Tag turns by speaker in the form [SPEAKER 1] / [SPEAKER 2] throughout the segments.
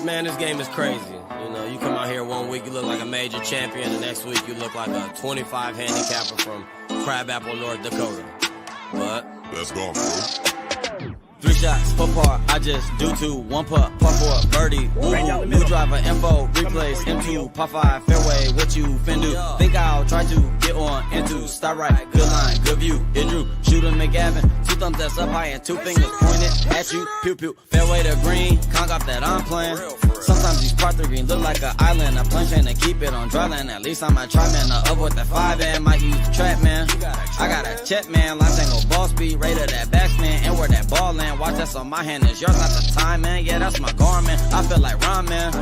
[SPEAKER 1] Man, this game is crazy. You know, you come out here 1 week, you look like a major champion. The next week, you look like a 25 handicapper from Crabapple, North Dakota. But
[SPEAKER 2] Let's go, bro.
[SPEAKER 1] 3 shots, 4 par, I just do 2, 1 putt, par 4, birdie, ooh, new driver, info, replace, M2, par 5, fairway, what you fin do? Think I'll try to get on into, start right, good line, good view, hit Drew, shooter McGavin, 2 thumbs that's up high and 2 fingers pointed at you, pew pew, fairway to green, conk off that I'm playing. Sometimes these part 3 green look like an island, a plunge and to keep it on dry land, at least I might try, man, up with the 5 and might use the trap, man. I got a check, man, line tango, ball speed, rate of that backspin, and where that ball land. Watch that's on my hand, is yours not the time, man. Yeah, that's my garment. I feel like ramen.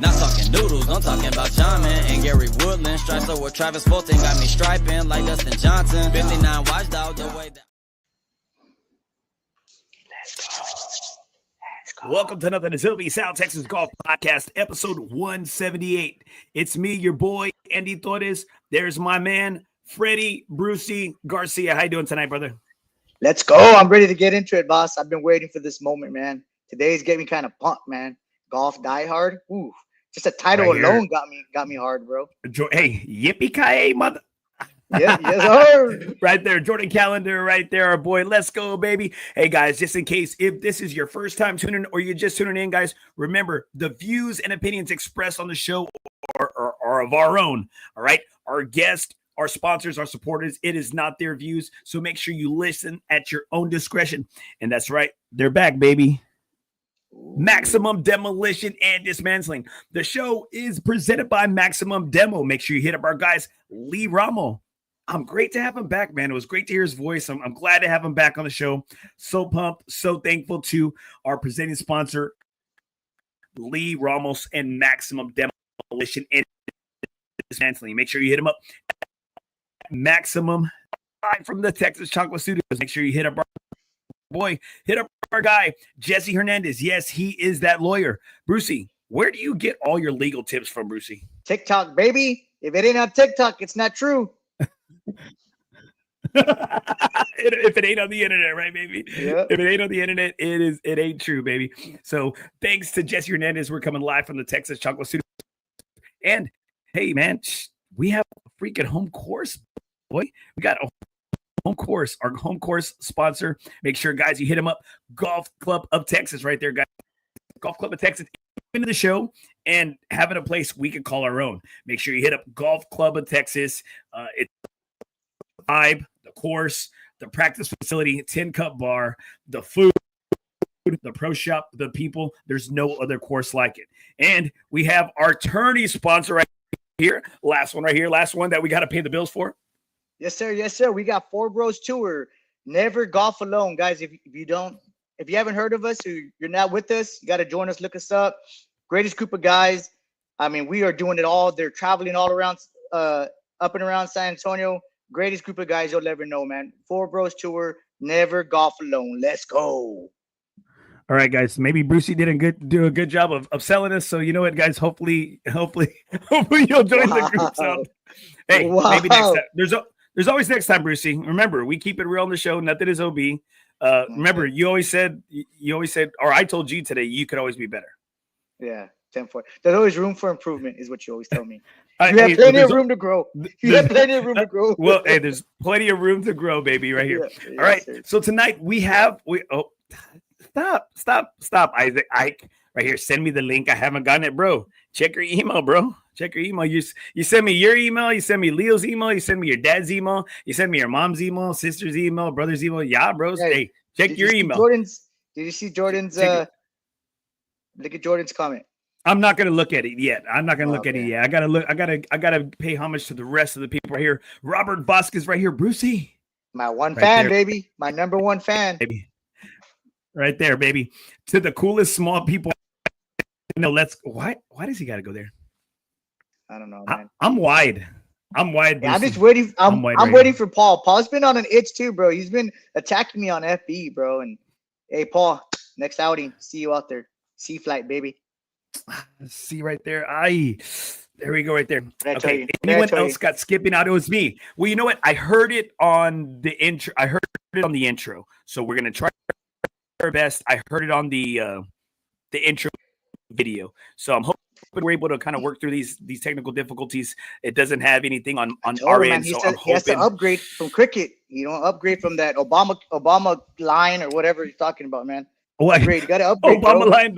[SPEAKER 1] Not talking noodles, I'm talking about Chime and Gary Woodland. Stripes up with Travis Fulton, got me striping like Dustin Johnson. 59 watchdog the way that.
[SPEAKER 3] Welcome to another Dismantling South Texas Golf Podcast, episode 178. It's me, your boy, Andy Torres. There's my man, Freddie Brucey Garcia. How you doing tonight, brother?
[SPEAKER 4] Let's go. I'm ready to get into it, boss. I've been waiting for this moment, man. Today's getting me kind of pumped, man. Golf die hard. Ooh, just a title
[SPEAKER 3] right
[SPEAKER 4] alone got me hard, bro.
[SPEAKER 3] Hey, yippee-ki-yay, mother.
[SPEAKER 4] Yeah, yes, sir.
[SPEAKER 3] Right there, Jordan Calendar, right there, our boy. Let's go, baby. Hey, guys, just in case, if this is your first time tuning in or you're just tuning in, guys, remember the views and opinions expressed on the show are of our own. All right, our guests, our sponsors, our supporters, it is not their views. So make sure you listen at your own discretion. And that's right. They're back, baby. Maximum Demolition and Dismantling. The show is presented by Maximum Demo. Make sure you hit up our guys, Lee Ramo. I'm great to have him back, man. It was great to hear his voice. I'm glad to have him back on the show. So pumped, so thankful to our presenting sponsor, Lee Ramos and Maximum Demolition and Dismantling. Make sure you hit him up. Maximum from the Texas Chancla Studios. Make sure you hit up our boy, hit up our guy, Jesse Hernandez. Yes, he is that lawyer. Brucey, where do you get all your legal tips from, Brucey?
[SPEAKER 4] TikTok, baby. If it ain't on TikTok, it's not true.
[SPEAKER 3] If it ain't on the internet, right, baby?
[SPEAKER 4] Yep.
[SPEAKER 3] If it ain't on the internet, it ain't true, baby. So thanks to Jesse Hernandez. We're coming live from the Texas Chancla Studios. And hey, man, we have a freaking home course, boy. We got a home course, our home course sponsor. Make sure, guys, you hit them up. Golf Club of Texas, right there, guys. Golf Club of Texas. Into the show and having a place we can call our own. Make sure you hit up Golf Club of Texas. It's the vibe, the course, the practice facility, 10-cup bar, the food, the pro shop, the people. There's no other course like it. And we have our tourney sponsor right here. Last one right here. Last one that we got to pay the bills for.
[SPEAKER 4] Yes, sir. Yes, sir. We got Forebros Tour. Never golf alone, guys. If you haven't heard of us, you're not with us, you got to join us. Look us up. Greatest group of guys. I mean, we are doing it all. They're traveling all around, up and around San Antonio. Greatest group of guys you'll ever know, man. Forebros Tour. Never golf alone. Let's go.
[SPEAKER 3] All right, guys. Maybe Brucey didn't do a good job of selling us. So you know what, guys? Hopefully you'll join the group. So, hey, maybe next time. There's always next time, Brucey. Remember, we keep it real on the show. Nothing is OB. Remember, you always said, or I told you today, you could always be better.
[SPEAKER 4] Yeah, 10-4. There's always room for improvement, is what you always tell me. You have plenty of room to grow. You have plenty of room to grow.
[SPEAKER 3] Well, hey, there's plenty of room to grow, baby, right here. Yeah, all right. Sir. So tonight stop, Isaac. Ike, right here. Send me the link. I haven't gotten it, bro. Check your email, bro. Check your email. You send me your email. You send me Leo's email. You send me your dad's email. You send me your mom's email, sister's email, brother's email. Yeah, bros. Hey, check your email.
[SPEAKER 4] Did you see Jordan's? Look at Jordan's comment.
[SPEAKER 3] I'm not gonna look at it yet. I gotta look. I gotta pay homage to the rest of the people right here. Robert Vasquez right here. Brucey,
[SPEAKER 4] my one fan, baby. My number one fan,
[SPEAKER 3] baby. Right there, baby. To the coolest small people. No, why does he gotta go there?
[SPEAKER 4] I don't know, man.
[SPEAKER 3] I'm wide.
[SPEAKER 4] Yeah, I'm just waiting. I'm waiting for Paul. Paul's been on an itch too, bro. He's been attacking me on FB, bro. And hey, Paul, next outing, see you out there. Sea flight, baby.
[SPEAKER 3] See right there. There we go, right there. Okay. Anyone else got skipping out? It was me. Well, you know what? I heard it on the intro. So we're gonna try our best. I heard it on the intro video. So I'm hoping we're able to kind of work through these technical difficulties. It doesn't have anything on our end, so I'm hoping
[SPEAKER 4] he has to upgrade from cricket. You know, upgrade from that Obama line or whatever you're talking about, man. Upgrade. You got to upgrade.
[SPEAKER 3] Obama
[SPEAKER 4] bro.
[SPEAKER 3] line,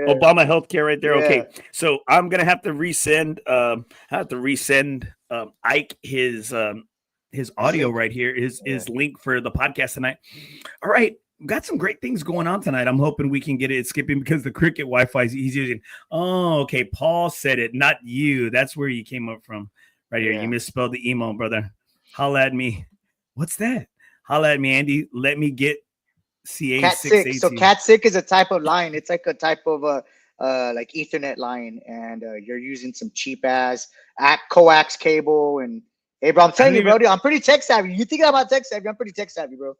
[SPEAKER 3] Obama healthcare right there.
[SPEAKER 4] Yeah.
[SPEAKER 3] Okay, so I'm gonna have to resend. Ike his audio right here. His link for the podcast tonight. All right. Got some great things going on tonight. I'm hoping we can get it skipping because the cricket Wi-Fi he's using. Oh, okay. Paul said it, not you. That's where you came up from, right here. You misspelled the email, brother. Holla at me. What's that? Holla at me, Andy. Let me get CA618.
[SPEAKER 4] So Cat6 is a type of line. It's like a type of like Ethernet line, and you're using some cheap ass coax cable. And hey, bro, I'm telling you, bro, dude, I'm pretty tech savvy. You thinking about tech savvy? I'm pretty tech savvy, bro.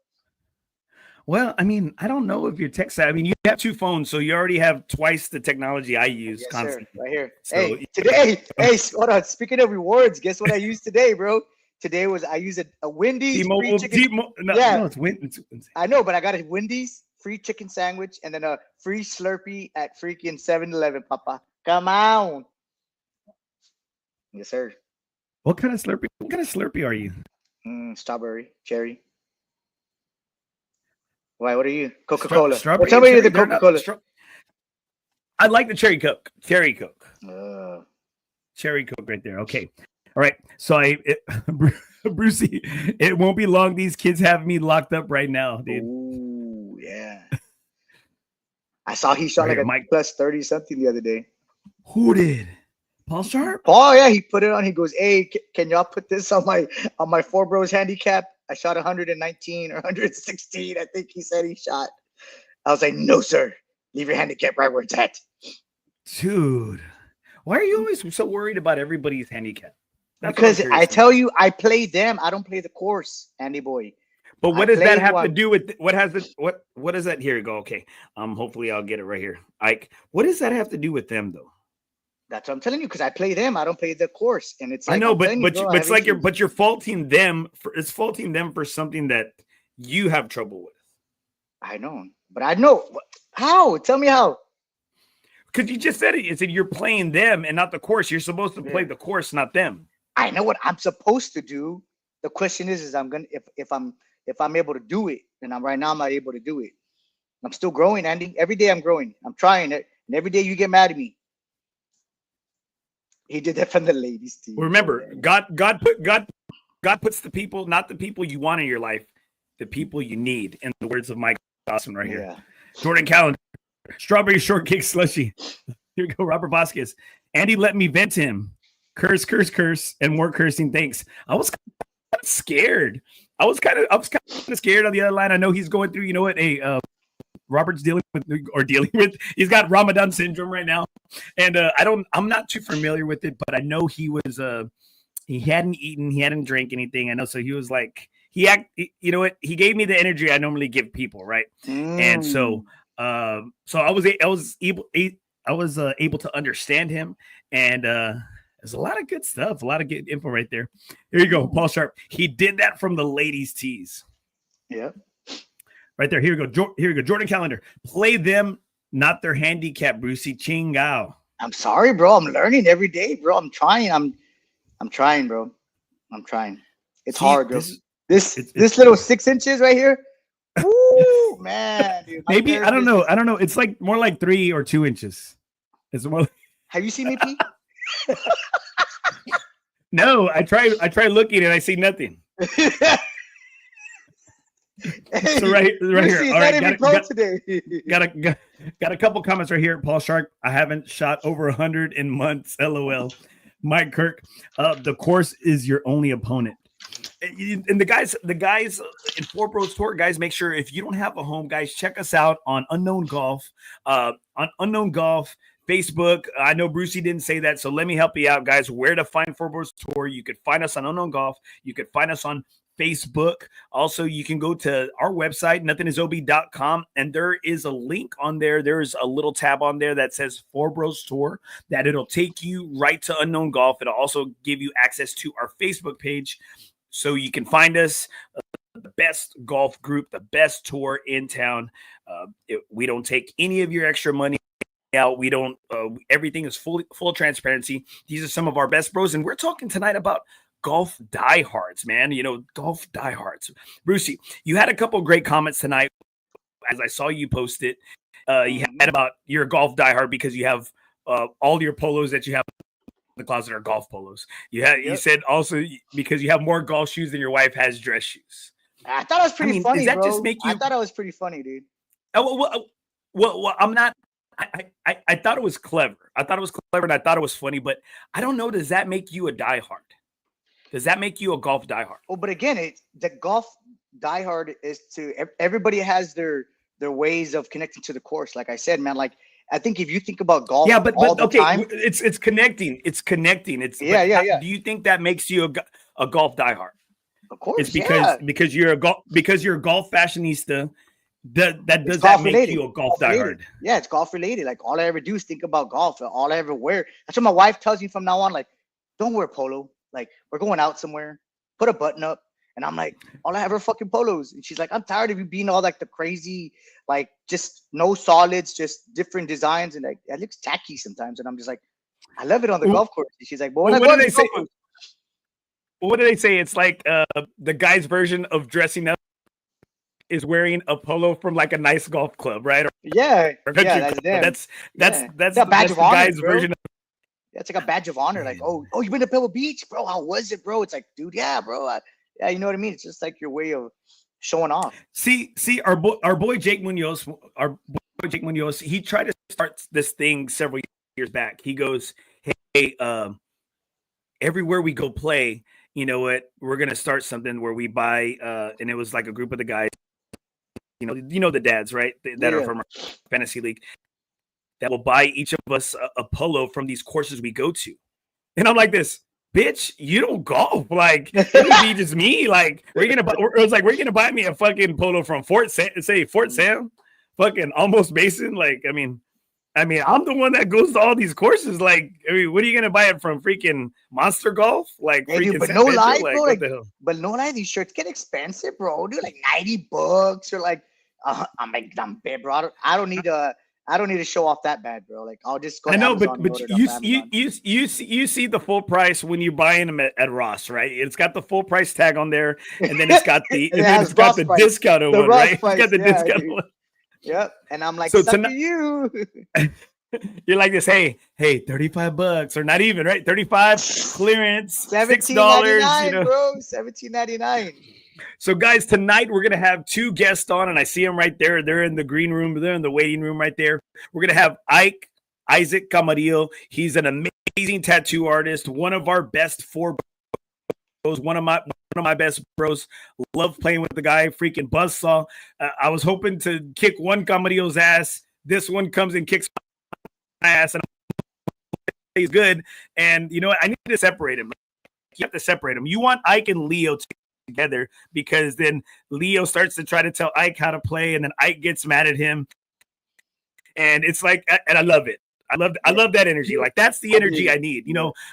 [SPEAKER 3] Well, I mean, I don't know if you're tech savvy. I mean, you have 2 phones, so you already have twice the technology I use constantly.
[SPEAKER 4] Sir. Right here.
[SPEAKER 3] So,
[SPEAKER 4] hey, today, hold on. Speaking of rewards, guess what I used today, bro? Today I used a Wendy's free chicken. No, it's Wendy's. I know, but I got a Wendy's free chicken sandwich and then a free Slurpee at freaking 7-Eleven, Papa. Come on. Yes, sir.
[SPEAKER 3] What kind of Slurpee? What kind of Slurpee are you?
[SPEAKER 4] Strawberry, cherry. Why? What are you? Coca-Cola.
[SPEAKER 3] Strawberry.
[SPEAKER 4] Tell me you're the Coca-Cola.
[SPEAKER 3] I like the cherry Coke. Cherry Coke. Cherry Coke right there. Okay. All right. So Brucey, it won't be long. These kids have me locked up right now, dude.
[SPEAKER 4] Ooh, yeah. I saw he shot like a Mike plus 30 something the other day.
[SPEAKER 3] Who did? Paul Sharp?
[SPEAKER 4] Oh yeah, he put it on. He goes, "Hey, can y'all put this on my Forebros handicap? I shot 119 or 116. I think he said he shot." I was like, "No, sir. Leave your handicap right where it's at."
[SPEAKER 3] Dude, why are you always so worried about everybody's handicap?
[SPEAKER 4] Because I tell you, I play them. I don't play the course, Andy boy.
[SPEAKER 3] But what does that have to do with what does that? Here you go. Okay. Hopefully I'll get it right here. Ike, what does that have to do with them though?
[SPEAKER 4] That's what I'm telling you, because I play them. I don't play the course. And it's like,
[SPEAKER 3] I know, but it's like you're faulting them for something that you have trouble with.
[SPEAKER 4] I know, but I know how. Tell me how.
[SPEAKER 3] Because you just said it. You said you're playing them and not the course. You're supposed to play the course, not them.
[SPEAKER 4] I know what I'm supposed to do. The question is I'm gonna if I'm able to do it, and right now I'm not able to do it. I'm still growing, Andy. Every day I'm growing. I'm trying it, and every day you get mad at me. He did that from the ladies' team.
[SPEAKER 3] Remember, God puts the people, not the people you want in your life, the people you need. In the words of Mike Dawson right here. Yeah. Jordan Calendar, strawberry shortcake slushy. Here we go, Robert Vasquez. Andy let me vent him. Curse, and more cursing. Thanks. I was kind of scared. I was kind of scared on the other line. I know he's going through. You know what? Robert's dealing with. He's got Ramadan syndrome right now, and I'm not too familiar with it, but I know he was. He hadn't eaten, he hadn't drank anything. I know, so he was like, you know what? He gave me the energy I normally give people, right? And so I was able to understand him, and there's a lot of good stuff, a lot of good info right there. Here you go, Paul Sharp. He did that from the ladies' tees.
[SPEAKER 4] Yeah.
[SPEAKER 3] Right there. Here we go. Here we go. Jordan Calendar. Play them, not their handicap, Brucey. Chingao.
[SPEAKER 4] I'm sorry, bro. I'm learning every day, bro. I'm trying. I'm trying, bro. I'm trying. It's hard, bro. This little 6 inches right here. Woo, man. Dude,
[SPEAKER 3] maybe I don't know. It's like more like 3 or 2 inches. It's more.
[SPEAKER 4] Have you seen me pee?
[SPEAKER 3] No, I try looking and I see nothing. So right here. All right, got a couple comments right here. Paul Shark, I haven't shot over 100 in months. LOL. Mike Kirk, the course is your only opponent. And the guys in Forebros Tour, guys, make sure if you don't have a home, guys, check us out on Unknown Golf, Facebook. I know Brucey didn't say that, so let me help you out, guys. Where to find Forebros Tour? You could find us on Unknown Golf. You could find us on Facebook. Also, you can go to our website, nothingisob.com, and there is a link on there. There's a little tab on there that says Forebros Tour, that it'll take you right to Unknown Golf. It'll also give you access to our Facebook page, so you can find us, the best golf group, the best tour in town. We don't take any of your extra money. out. We don't. Everything is full transparency. These are some of our best bros, and we're talking tonight about golf diehards, man. Golf diehards. Brucey, you had a couple great comments tonight as I saw you post it. You had about you're a golf diehard because you have all your polos that you have in the closet are golf polos. You said also because you have more golf shoes than your wife has dress shoes.
[SPEAKER 4] I thought it was pretty funny,
[SPEAKER 3] does that
[SPEAKER 4] bro.
[SPEAKER 3] just make you?
[SPEAKER 4] I thought it was pretty funny, dude.
[SPEAKER 3] Well, I'm not. I thought it was clever. I thought it was clever, and I thought it was funny. But I don't know. Does that make you a diehard? Does that make you a golf diehard?
[SPEAKER 4] Well, but again, the golf diehard is to everybody has their ways of connecting to the course. Like I said, man, like I think if you think about golf,
[SPEAKER 3] but okay, time, it's connecting. It's connecting. It's
[SPEAKER 4] yeah.
[SPEAKER 3] Do you think that makes you a golf diehard?
[SPEAKER 4] Of course,
[SPEAKER 3] it's because you're a golf fashionista. That does that make related. You a golf diehard?
[SPEAKER 4] Related. Yeah, it's golf related. Like all I ever do is think about golf. All I ever wear. That's what my wife tells me from now on. Like, don't wear polo. Like we're going out somewhere. Put a button up. And I'm like, all I have are fucking polos. And she's like, I'm tired of you being all like the crazy, like just no solids, just different designs. And like, it looks tacky sometimes. And I'm just like, I love it on the golf course. And she's like, but when I go to the golf course,
[SPEAKER 3] what do they say? It's like the guy's version of dressing up is wearing a polo from like a nice golf club, right? That's a badge of honor, guy's version of.
[SPEAKER 4] It's like a badge of honor. Like, oh, you've been to Pebble Beach, bro. How was it, bro? It's like, dude, yeah, bro. Yeah, you know what I mean? It's just like your way of showing off.
[SPEAKER 3] See, our boy Jake Munoz, he tried to start this thing several years back. He goes, hey, everywhere we go play, you know what? We're gonna start something where we buy, and it was like a group of the guys, you know the dads, right? That are from our fantasy league, that will buy each of us a polo from these courses we go to. And I'm like this. Bitch, you don't golf. Like, it would be just me. Like, we're gonna buy me a fucking polo from Fort Sam, fucking Almost Basin. Like, I mean, I'm the one that goes to all these courses. Like, I mean, what are you gonna buy it from? Freaking Monster Golf? Like,
[SPEAKER 4] hey, dude, but no lie, bro. Like, but no lie, these shirts get expensive, bro. Dude, like $90 or like, I'm bad, bro. I don't need to show off that bad, bro. Like I'll just go.
[SPEAKER 3] I know, but you see the full price when you're buying them at Ross, right? It's got the full price tag on there, and then it's got the discounted one, right? It's got the discounted one.
[SPEAKER 4] Yep. And I'm like, so to you.
[SPEAKER 3] You're like this. Hey, $35 or not even, right? 35 clearance, $6,
[SPEAKER 4] bro. $17.99.
[SPEAKER 3] So, guys, tonight we're going to have two guests on, and I see them right there. They're in the green room. They're in the waiting room right there. We're going to have Issac Camarillo. He's an amazing tattoo artist, one of our best four bros, one of my best bros. Love playing with the guy, freaking buzzsaw. I was hoping to kick one Camarillo's ass. This one comes and kicks my ass, and he's good. And you know what? I need to separate him. You have to separate them. You want Ike and Leo together, because then Leo starts to try to tell Ike how to play, and then Ike gets mad at him, and it's like, and I love it. I love that energy. Like, that's the energy I need.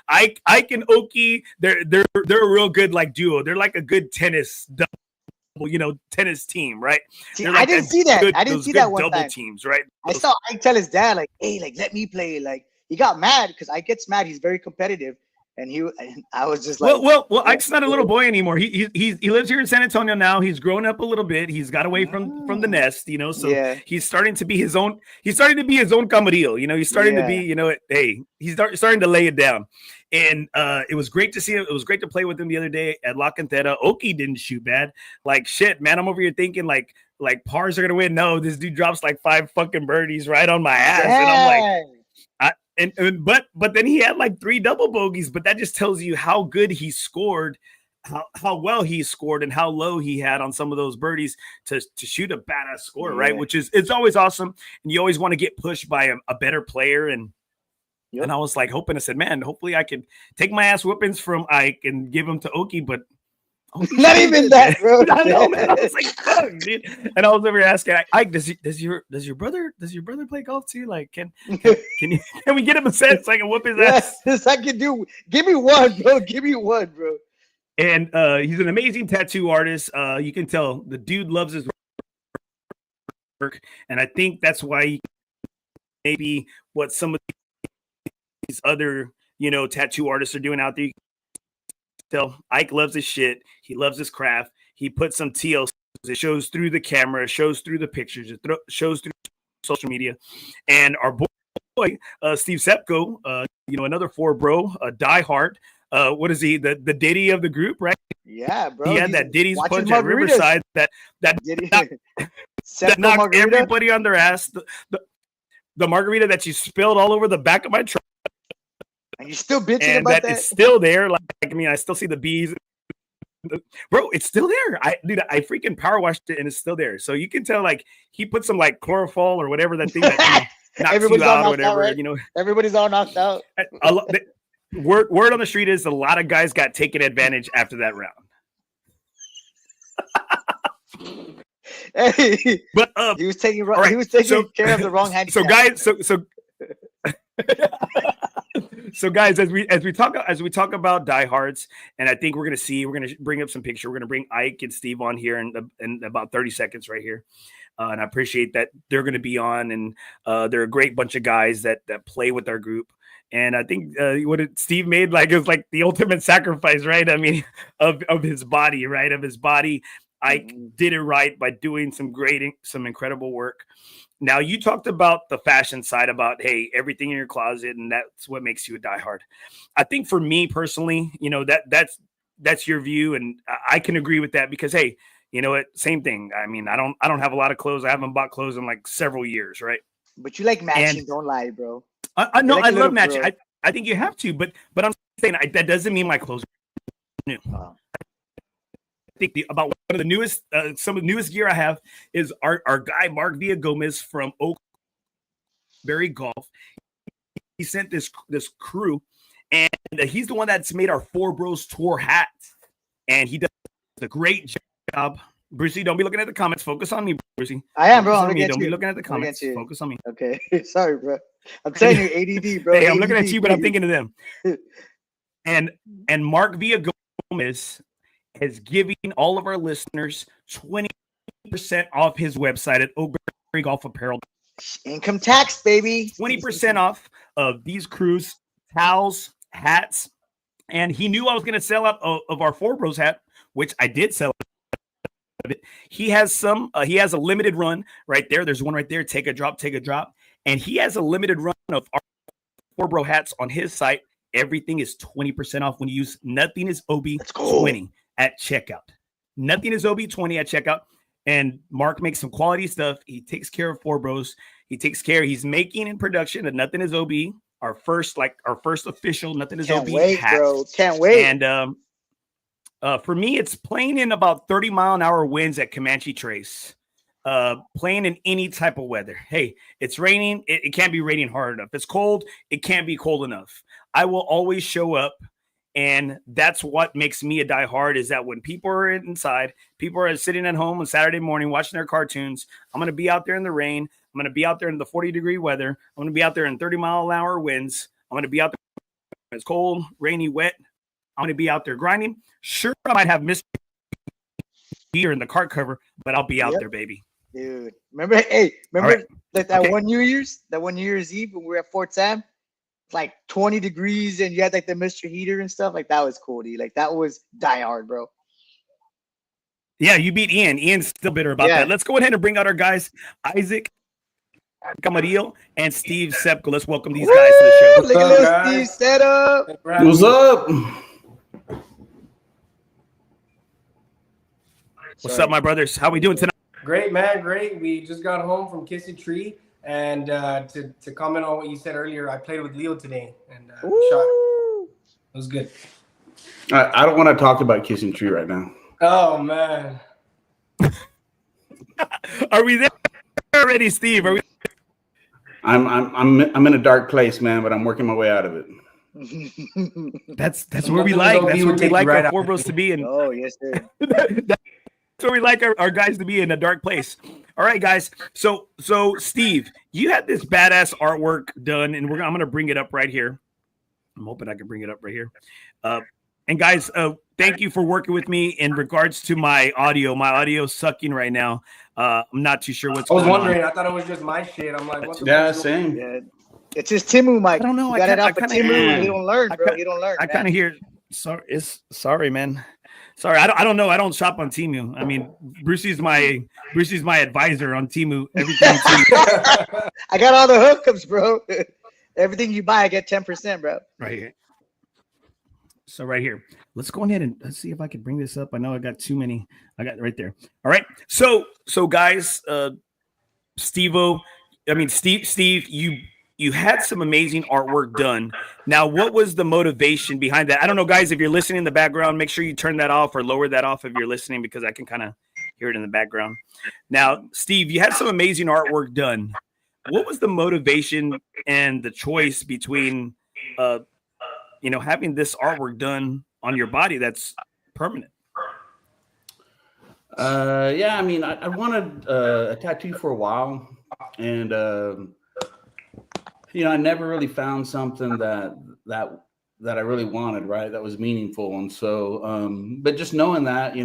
[SPEAKER 3] Ike and Oki, they're a real good like duo. They're like a good tennis double, tennis team, right?
[SPEAKER 4] See, I didn't see that. I didn't see that one
[SPEAKER 3] double
[SPEAKER 4] time.
[SPEAKER 3] Teams, right?
[SPEAKER 4] I saw Ike tell his dad, like, hey, like, let me play. Like, he got mad because Ike gets mad. He's very competitive. And I was just like,
[SPEAKER 3] well, Ike's not a little boy anymore. He lives here in San Antonio now. He's grown up a little bit. He's got away from the nest, So he's starting to be his own. He's starting to be his own Camarillo. He's starting to be, hey, he's starting to lay it down. And it was great to see him. It was great to play with him the other day at La Cantera. Oki didn't shoot bad. Like, shit, man. I'm over here thinking like pars are gonna win. No, this dude drops like 5 fucking birdies right on my ass, and I'm like. But then he had like 3 double bogeys, but that just tells you how good he scored, how well he scored, and how low he had on some of those birdies to shoot a badass score, right? Which is, it's always awesome, and you always want to get pushed by a better player. And I was like hoping, I said, man, hopefully I could take my ass whoopings from Ike and give them to Oki, but
[SPEAKER 4] not even that, bro.
[SPEAKER 3] I know, man. I was like, fuck, dude. And I was over here asking, Ike, does your brother play golf too? Like, can we get him a set so I can whoop his ass?
[SPEAKER 4] Yes, I can do. Give me one, bro. Give me one, bro.
[SPEAKER 3] And he's an amazing tattoo artist. You can tell the dude loves his work, and I think that's why maybe what some of these other, you know, tattoo artists are doing out there. So Ike loves his shit. He loves his craft. He puts some TLC. It shows through the camera, it shows through the pictures, it shows through social media. And our boy, Steve Sepko, you know, another Forebro, a diehard. What is he? The Diddy of the group, right?
[SPEAKER 4] Yeah, bro.
[SPEAKER 3] He had that Diddy's punch at Riverside that knocked everybody on their ass. The margarita that you spilled all over the back of my truck.
[SPEAKER 4] And you're still bitching
[SPEAKER 3] and
[SPEAKER 4] about that?
[SPEAKER 3] It's still there. Like, I mean, I still see the bees. Bro, it's still there. I freaking power washed it and it's still there. So you can tell, like, he put some like chlorophyll or whatever that thing that knocks
[SPEAKER 4] everybody's
[SPEAKER 3] you
[SPEAKER 4] all
[SPEAKER 3] out or whatever.
[SPEAKER 4] Out, right?
[SPEAKER 3] You know,
[SPEAKER 4] everybody's all knocked out.
[SPEAKER 3] Word on the street is a lot of guys got taken advantage after that round.
[SPEAKER 4] Hey,
[SPEAKER 3] but
[SPEAKER 4] he was taking right, he was taking care of the wrong hand.
[SPEAKER 3] So guys, so guys, as we talk about diehards, and I think we're gonna bring up some picture. We're gonna bring Ike and Steve on here in about 30 seconds right here. And I appreciate that they're gonna be on, and they're a great bunch of guys that play with our group. And I think what Steve made, like, it was like the ultimate sacrifice, right? I mean, of his body, right? Of his body. Ike did it right by doing some incredible work. Now, you talked about the fashion side, about, hey, everything in your closet, and that's what makes you a diehard. I think for me personally, you know, that's your view, and I can agree with that because, hey, you know what? Same thing. I mean, I don't have a lot of clothes. I haven't bought clothes in like several years, right?
[SPEAKER 4] But you like matching, don't lie, bro.
[SPEAKER 3] I know, like I love matching. I think you have to, but I'm saying that doesn't mean my clothes are new. I think about one of the newest, some of the newest gear I have is our guy Mark Villagomez from Oakberry Golf. He sent this crew, and he's the one that's made our Forebros Tour hat, and he does a great job. Brucey, don't be looking at the comments. Focus on me, Brucey.
[SPEAKER 4] I am, bro. Don't
[SPEAKER 3] be looking at the comments. Focus on me.
[SPEAKER 4] Okay. Sorry, bro. I'm saying you're ADD, bro.
[SPEAKER 3] Hey,
[SPEAKER 4] ADD,
[SPEAKER 3] I'm looking at you, but I'm thinking of them. And Mark Villagomez is giving all of our listeners 20% off his website at Oakberry Golf Apparel.
[SPEAKER 4] Income tax, baby.
[SPEAKER 3] 20% off of these crews, towels, hats. And he knew I was going to sell out of our Forebros hat, which I did sell. He has he has a limited run right there. There's one right there. Take a drop. And he has a limited run of our Forebro hats on his site. Everything is 20% off when you use Nothing is OB20 at checkout. Nothing is OB20 at checkout. And Mark makes some quality stuff. He takes care of Forebros. He's making in production a Nothing is OB, our first official Nothing is OB hat.
[SPEAKER 4] Bro. Can't wait.
[SPEAKER 3] And for me, it's playing in about 30-mile-an-hour winds at Comanche Trace. Playing in any type of weather. Hey, it's raining. It can't be raining hard enough. It's cold. It can't be cold enough. I will always show up. And that's what makes me a diehard, is that when people are inside, people are sitting at home on Saturday morning watching their cartoons, I'm going to be out there in the rain. I'm going to be out there in the 40-degree weather. I'm going to be out there in 30-mile-an-hour winds. I'm going to be out there when it's cold, rainy, wet. I'm going to be out there grinding. Sure, I might have Mr. Here in the cart cover, but I'll be out there, baby.
[SPEAKER 4] Dude, remember right. that one New Year's Eve when we were at Fort Sam? Like 20 degrees and you had like the Mr. Heater and stuff. Like, that was cool, dude. Like, that was diehard, bro.
[SPEAKER 3] Yeah, you beat Ian. Ian's still bitter about that. Let's go ahead and bring out our guys, Issac, Camarillo, and Steve Sepko. Let's welcome these guys to the show.
[SPEAKER 4] Look at little Steve set up.
[SPEAKER 5] What's up?
[SPEAKER 3] What's up, my brothers? How we doing tonight?
[SPEAKER 5] Great, man. Great. We just got home from Kissing Tree. And to comment on what you said earlier, I played with Leo today and shot. It was good.
[SPEAKER 6] I don't want to talk about Kissing Tree right now.
[SPEAKER 5] Oh, man.
[SPEAKER 3] Are we there already, Steve? Are we?
[SPEAKER 6] I'm in a dark place, man, but I'm working my way out of it.
[SPEAKER 3] That's where we like. That's where we like our Forebros to be in.
[SPEAKER 4] Oh, yes, sir.
[SPEAKER 3] That's where we like our guys to be, in a dark place. All right, guys. So Steve, you had this badass artwork done, and I'm going to bring it up right here. I'm hoping I can bring it up right here. And guys, thank you for working with me in regards to my audio. My audio's sucking right now. I'm not too sure what's
[SPEAKER 5] I was
[SPEAKER 3] going
[SPEAKER 5] wondering.
[SPEAKER 3] on.
[SPEAKER 5] I thought it was just my shit. I'm like, what the
[SPEAKER 6] Yeah,
[SPEAKER 5] fuck's
[SPEAKER 6] same.
[SPEAKER 4] Yeah. It's his Timu mic.
[SPEAKER 3] I don't know.
[SPEAKER 4] You got it off of
[SPEAKER 3] kinda-
[SPEAKER 4] Timu. He don't learn, bro. He don't learn.
[SPEAKER 3] I kind of hear. Sorry, man. Sorry, I don't know. I don't shop on Temu. I mean, Brucey's my advisor on Temu. Everything Temu.
[SPEAKER 4] I got all the hookups, bro. Everything you buy, I get 10%, bro.
[SPEAKER 3] Right here. So right here, let's go ahead and let's see if I can bring this up. I know I got too many. I got right there. All right. So guys, Steve, you had some amazing artwork done. Now, what was the motivation behind that? I don't know, guys, if you're listening in the background, make sure you turn that off or lower that off if you're listening, because I can kind of hear it in the background. Now, Steve, you had some amazing artwork done. What was the motivation and the choice between, having this artwork done on your body that's permanent?
[SPEAKER 6] Yeah, I mean, I wanted a tattoo for a while, and I never really found something that I really wanted, right? That was meaningful. And so, but just knowing that,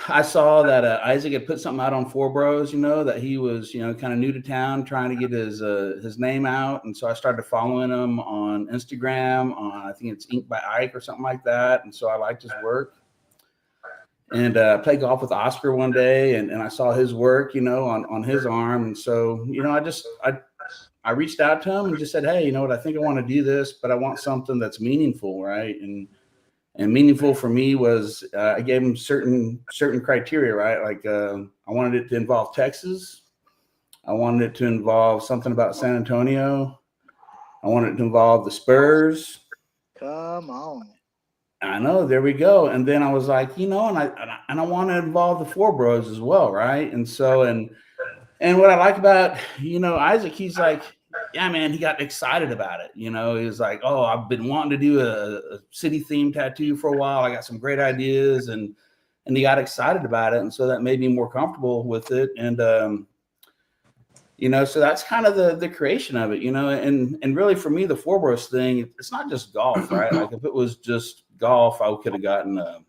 [SPEAKER 6] I saw that Issac had put something out on Forebros, that he was, kind of new to town, trying to get his name out. And so I started following him on Instagram, I think it's Ink by Ike or something like that. And so I liked his work. And played golf with Oscar one day, and I saw his work, on his arm. And so, I reached out to him and just said, hey, you know what, I think I want to do this, but I want something that's meaningful, right? And meaningful for me was I gave him certain criteria, right? Like I wanted it to involve Texas. I wanted it to involve something about San Antonio. I wanted it to involve the Spurs.
[SPEAKER 4] Come on.
[SPEAKER 6] I know, there we go. And then I was like, and I want to involve the Forebros as well, right? And so, and what I like about, Issac, he's like, yeah, man, he got excited about it. He was like, oh, I've been wanting to do a city themed tattoo for a while. I got some great ideas, and he got excited about it. And so that made me more comfortable with it. And, so that's kind of the creation of it, and really for me, the Forebros thing, it's not just golf, right? Like if it was just golf, I could have gotten a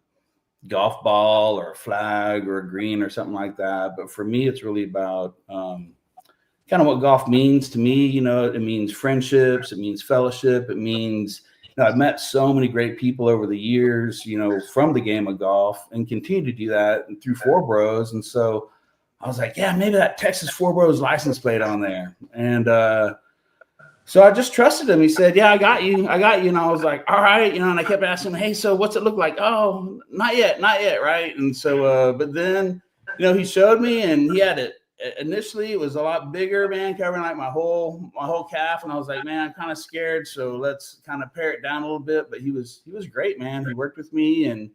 [SPEAKER 6] golf ball or a flag or a green or something like that. But for me, it's really about kind of what golf means to me. It means friendships, it means fellowship, it means I've met so many great people over the years, from the game of golf, and continue to do that through Forebros. And so I was like, yeah, maybe that Texas Forebros license plate on there. And so I just trusted him. He said, yeah, I got you. And I was like, all right. And I kept asking him, hey, so what's it look like? Oh, not yet. Right. And so, but then, he showed me, and he had it. Initially, it was a lot bigger, man, covering like my whole calf. And I was like, man, I'm kind of scared. So let's kind of pare it down a little bit. But he was great, man. He worked with me. And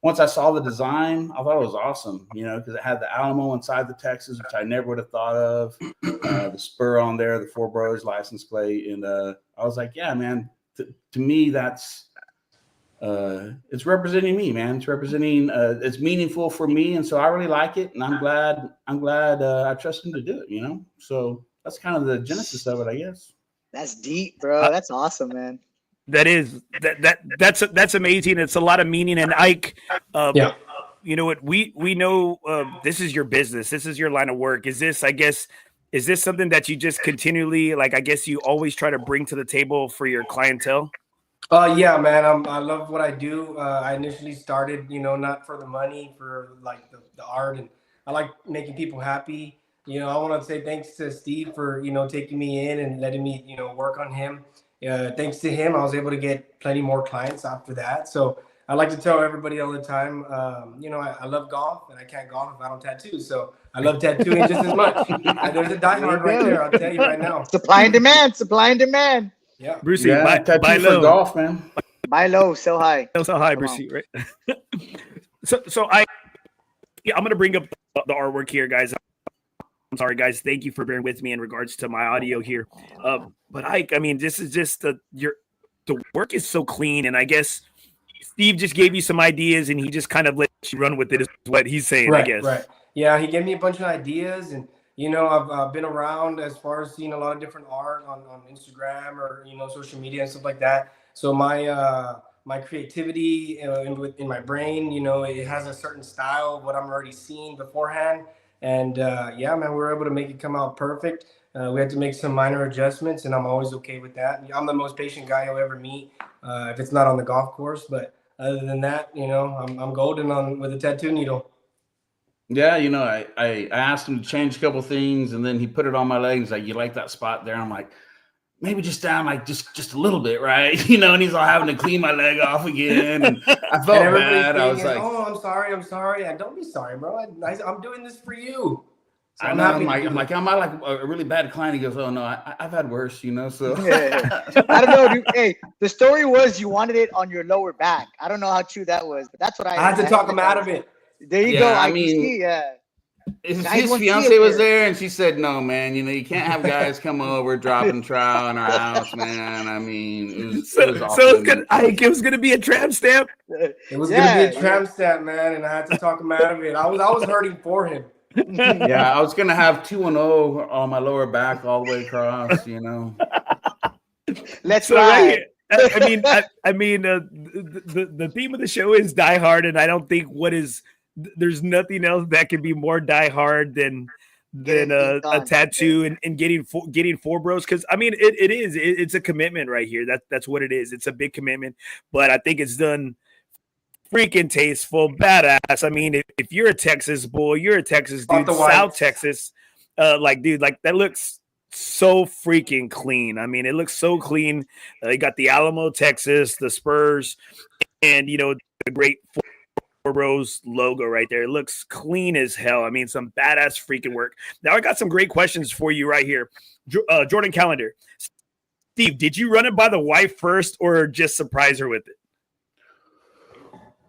[SPEAKER 6] once I saw the design, I thought it was awesome, because it had the Alamo inside the Texas, which I never would have thought of. The spur on there, the Forebros license plate. And I was like, yeah, man, to me, that's it's representing me, man. It's representing, it's meaningful for me. And so I really like it. And I'm glad I trust him to do it, So that's kind of the genesis of it, I guess.
[SPEAKER 4] That's deep, bro. That's awesome, man.
[SPEAKER 3] That's amazing. It's a lot of meaning. And Ike, you know what, we know this is your business. This is your line of work. Is this something that you just continually, like, I guess you always try to bring to the table for your clientele?
[SPEAKER 5] Yeah, man. I love what I do. I initially started, not for the money, for like the art, and I like making people happy. I want to say thanks to Steve for, taking me in and letting me, work on him. Thanks to him, I was able to get plenty more clients after that. So I like to tell everybody all the time, I love golf, and I can't golf if I don't tattoo. So I love tattooing just as much. There's a diehard right there. I'll tell you right now.
[SPEAKER 4] Supply and demand.
[SPEAKER 5] Yeah.
[SPEAKER 3] Brucey,
[SPEAKER 6] buy low. For golf, man.
[SPEAKER 4] Buy low, sell high.
[SPEAKER 3] Sell high, Brucey, right? So I'm going to bring up the artwork here, guys. I'm sorry, guys. Thank you for bearing with me in regards to my audio here. But Ike, I mean, this is just the work is so clean, and I guess Steve just gave you some ideas, and he just kind of let you run with it, is what he's saying,
[SPEAKER 5] right,
[SPEAKER 3] I guess.
[SPEAKER 5] Right. Yeah, he gave me a bunch of ideas, and I've been around as far as seeing a lot of different art on Instagram or social media and stuff like that. So my my creativity in my brain. You know, it has a certain style of what I'm already seeing beforehand. And yeah, man, we were able to make it come out perfect. We had to make some minor adjustments, and I'm always okay with that. I'm the most patient guy you'll ever meet, if it's not on the golf course. But other than that, you know, I'm golden with a tattoo needle.
[SPEAKER 6] Yeah, you know, I asked him to change a couple things, and then he put it on my leg. He's like, "You like that spot there?" I'm like, "Maybe just down, like just a little bit, right?" You know, and he's all having to clean my leg off again, and I felt bad. I was like,
[SPEAKER 5] "Oh, I'm sorry." And don't be sorry, bro. I'm doing this for you. So
[SPEAKER 6] I'm like, am I like a really bad client? He goes, "Oh no, I've had worse, you know." So
[SPEAKER 4] I don't know, dude. Hey, the story was you wanted it on your lower back. I don't know how true that was, but that's what I
[SPEAKER 5] had to talk him out of it.
[SPEAKER 4] There you go. I mean, see,
[SPEAKER 6] his fiance was there, and she said, "No, man, you know, you can't have guys come over dropping trout in our house, man." I mean, it
[SPEAKER 3] was gonna be a tramp stamp.
[SPEAKER 5] It was gonna be a tramp stamp, man, and I had to talk him out of it. I was hurting for him.
[SPEAKER 6] Yeah, I was gonna have 2-0 on my lower back all the way across, you know.
[SPEAKER 4] Let's ride.
[SPEAKER 3] I mean, the theme of the show is Die Hard, and I don't think there's nothing else that can be more Die Hard than a tattoo and getting Forebros, because I mean it's a commitment right here. That's what it is. It's a big commitment, but I think it's done freaking tasteful, badass. I mean, if you're a Texas boy, you're a Texas dude, South Texas, dude, like that looks so freaking clean. I mean, it looks so clean. You got the Alamo, Texas, the Spurs, and you know the great Forebros logo right there. It looks clean as hell. I mean, some badass freaking work. Now I got some great questions for you right here. Jordan Calendar. Steve, did you run it by the wife first or just surprise her with it?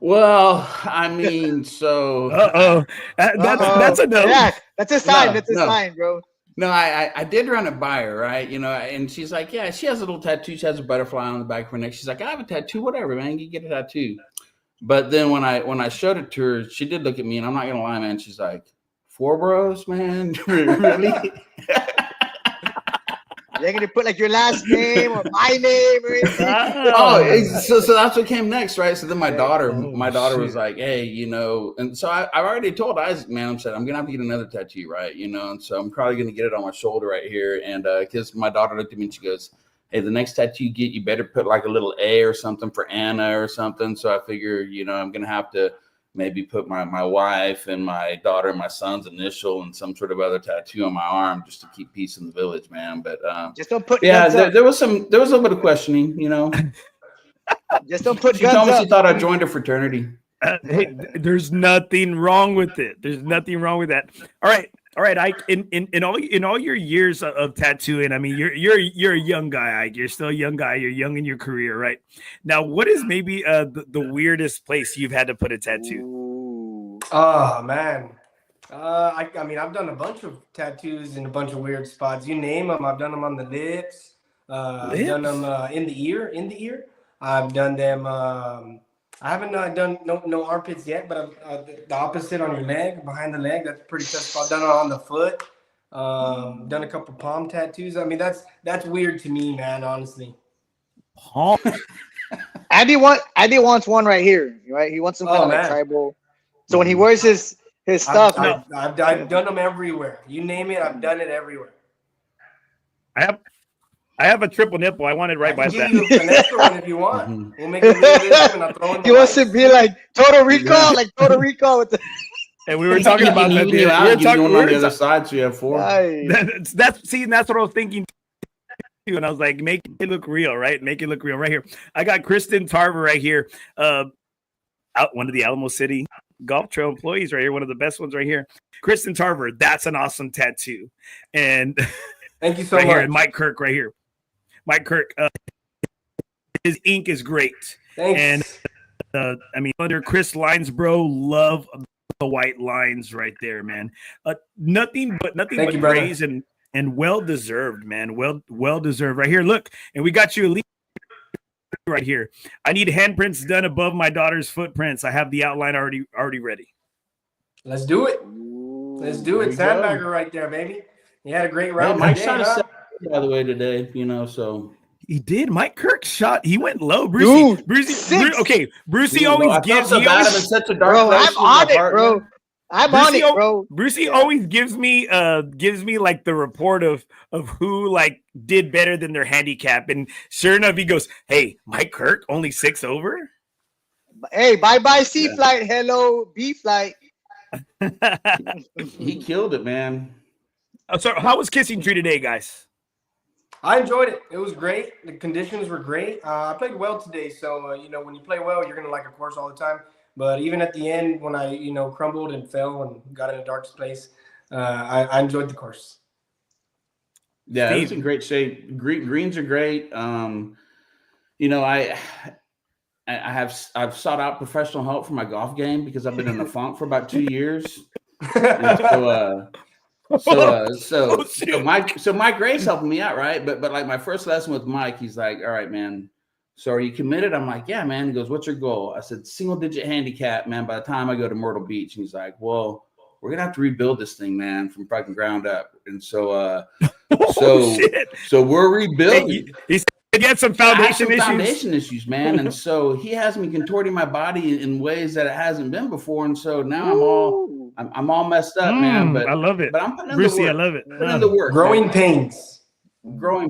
[SPEAKER 6] Well, I mean, so
[SPEAKER 3] that's a no.
[SPEAKER 4] Yeah, that's a sign. That's a sign, bro.
[SPEAKER 6] No, I did run it by her, right? You know, and she's like, yeah, she has a little tattoo. She has a butterfly on the back of her neck. She's like, I have a tattoo, whatever, man. You get a tattoo. But then when I showed it to her, she did look at me, and I'm not gonna lie, man. She's like, Forebros, man, really?
[SPEAKER 4] They're gonna put like your last name or my name or
[SPEAKER 6] anything. So that's what came next, right? So then my daughter was like, hey, you know, and so I've already told Isaac, man, I'm gonna have to get another tattoo, right? You know, and so I'm probably gonna get it on my shoulder right here. And because my daughter looked at me and she goes, hey, the next tattoo you get, you better put like a little A or something for Anna or something. So I figure, you know, I'm gonna have to maybe put my wife and my daughter and my son's initial and some sort of other tattoo on my arm just to keep peace in the village, man. But
[SPEAKER 4] just don't put
[SPEAKER 6] there was a little bit of questioning, you know.
[SPEAKER 4] Just don't put
[SPEAKER 6] she told me she thought I joined a fraternity.
[SPEAKER 3] Hey, there's nothing wrong with it. There's nothing wrong with that. All right, Ike. In all your years of tattooing, I mean, you're a young guy, Ike. You're still a young guy. You're young in your career, right? Now, what is maybe the weirdest place you've had to put a tattoo?
[SPEAKER 5] Ooh. Oh man, I mean, I've done a bunch of tattoos in a bunch of weird spots. You name them. I've done them on the lips. I've done them in the ear. I've done them. I haven't done no armpits yet, but the opposite on your leg, behind the leg, that's pretty tough. I've done it on the foot. Done a couple palm tattoos. I mean, that's weird to me, man. Honestly.
[SPEAKER 3] Palm.
[SPEAKER 4] Andy wants one right here. Right? He wants some kind of like tribal. So when he wears his stuff,
[SPEAKER 5] I've done them everywhere. You name it, I've done it everywhere.
[SPEAKER 3] I have a triple nipple. I want it right by that.
[SPEAKER 5] You an extra one if you want. We'll make it and I'll throw in the
[SPEAKER 4] he wants to be like Total Recall, like Total Recall with the.
[SPEAKER 3] And we were talking about that.
[SPEAKER 6] We were talking on the other side, so you have 4.
[SPEAKER 3] That's what I was thinking. And I was like, make it look real, right? Make it look real right here. I got Kristen Tarver right here. One of the Alamo City Golf Trail employees right here. One of the best ones right here. Kristen Tarver. That's an awesome tattoo. And
[SPEAKER 5] thank you so
[SPEAKER 3] much.
[SPEAKER 5] Here,
[SPEAKER 3] and Mike Kirk right here. Mike Kirk, his ink is great.
[SPEAKER 5] Thanks.
[SPEAKER 3] And I mean, under Chris Linesbro, love the white lines right there, man. Nothing but praise and well deserved, man. Well deserved right here. Look, and we got you a lead right here. I need handprints done above my daughter's footprints. I have the outline already ready.
[SPEAKER 5] Let's do it. Let's do it. Sandbagger right there, baby. You had a great round.
[SPEAKER 6] Mike's trying to set by the way today, you know, so
[SPEAKER 3] He did. Mike Kirk shot. He went low. Brucey.
[SPEAKER 4] Dude,
[SPEAKER 3] Okay. Brucey
[SPEAKER 6] Dude,
[SPEAKER 3] always
[SPEAKER 6] I
[SPEAKER 3] gives.
[SPEAKER 6] felt so
[SPEAKER 3] He
[SPEAKER 6] bad.
[SPEAKER 3] always,
[SPEAKER 6] I'm in such a dark
[SPEAKER 4] bro,
[SPEAKER 6] place.
[SPEAKER 4] I'm on it, bro. I'm on it, bro.
[SPEAKER 3] Brucey always gives me like the report of who like did better than their handicap, and sure enough, he goes, "Hey, Mike Kirk only 6 over."
[SPEAKER 4] Hey, bye C flight. Hello B flight.
[SPEAKER 6] He killed it, man.
[SPEAKER 3] So, how was Kissing Tree today, guys?
[SPEAKER 5] I enjoyed it. It was great. The conditions were great. I played well today. So, when you play well, you're going to like a course all the time. But even at the end, when I, crumbled and fell and got in a dark place, I enjoyed the course.
[SPEAKER 6] Yeah,
[SPEAKER 3] Steve.
[SPEAKER 6] it's in great shape. Greens are great. I've sought out professional help for my golf game because I've been in a funk for about 2 years. And so Mike Gray's helping me out, right? But like my first lesson with Mike, he's like, "All right, man. So are you committed?" I'm like, "Yeah, man." He goes, "What's your goal?" I said, "Single digit handicap, man, by the time I go to Myrtle Beach." And he's like, "Well, we're gonna have to rebuild this thing, man, from fucking ground up." And so so we're rebuilding.
[SPEAKER 3] He had some foundation
[SPEAKER 6] issues, man. And so he has me contorting my body in ways that it hasn't been before. And so now I'm all messed up, man. But
[SPEAKER 3] I love it.
[SPEAKER 6] But I'm putting in
[SPEAKER 3] Brucey,
[SPEAKER 6] the work.
[SPEAKER 3] I love it.
[SPEAKER 6] Putting in the work.
[SPEAKER 5] Growing pains.
[SPEAKER 6] I'm gonna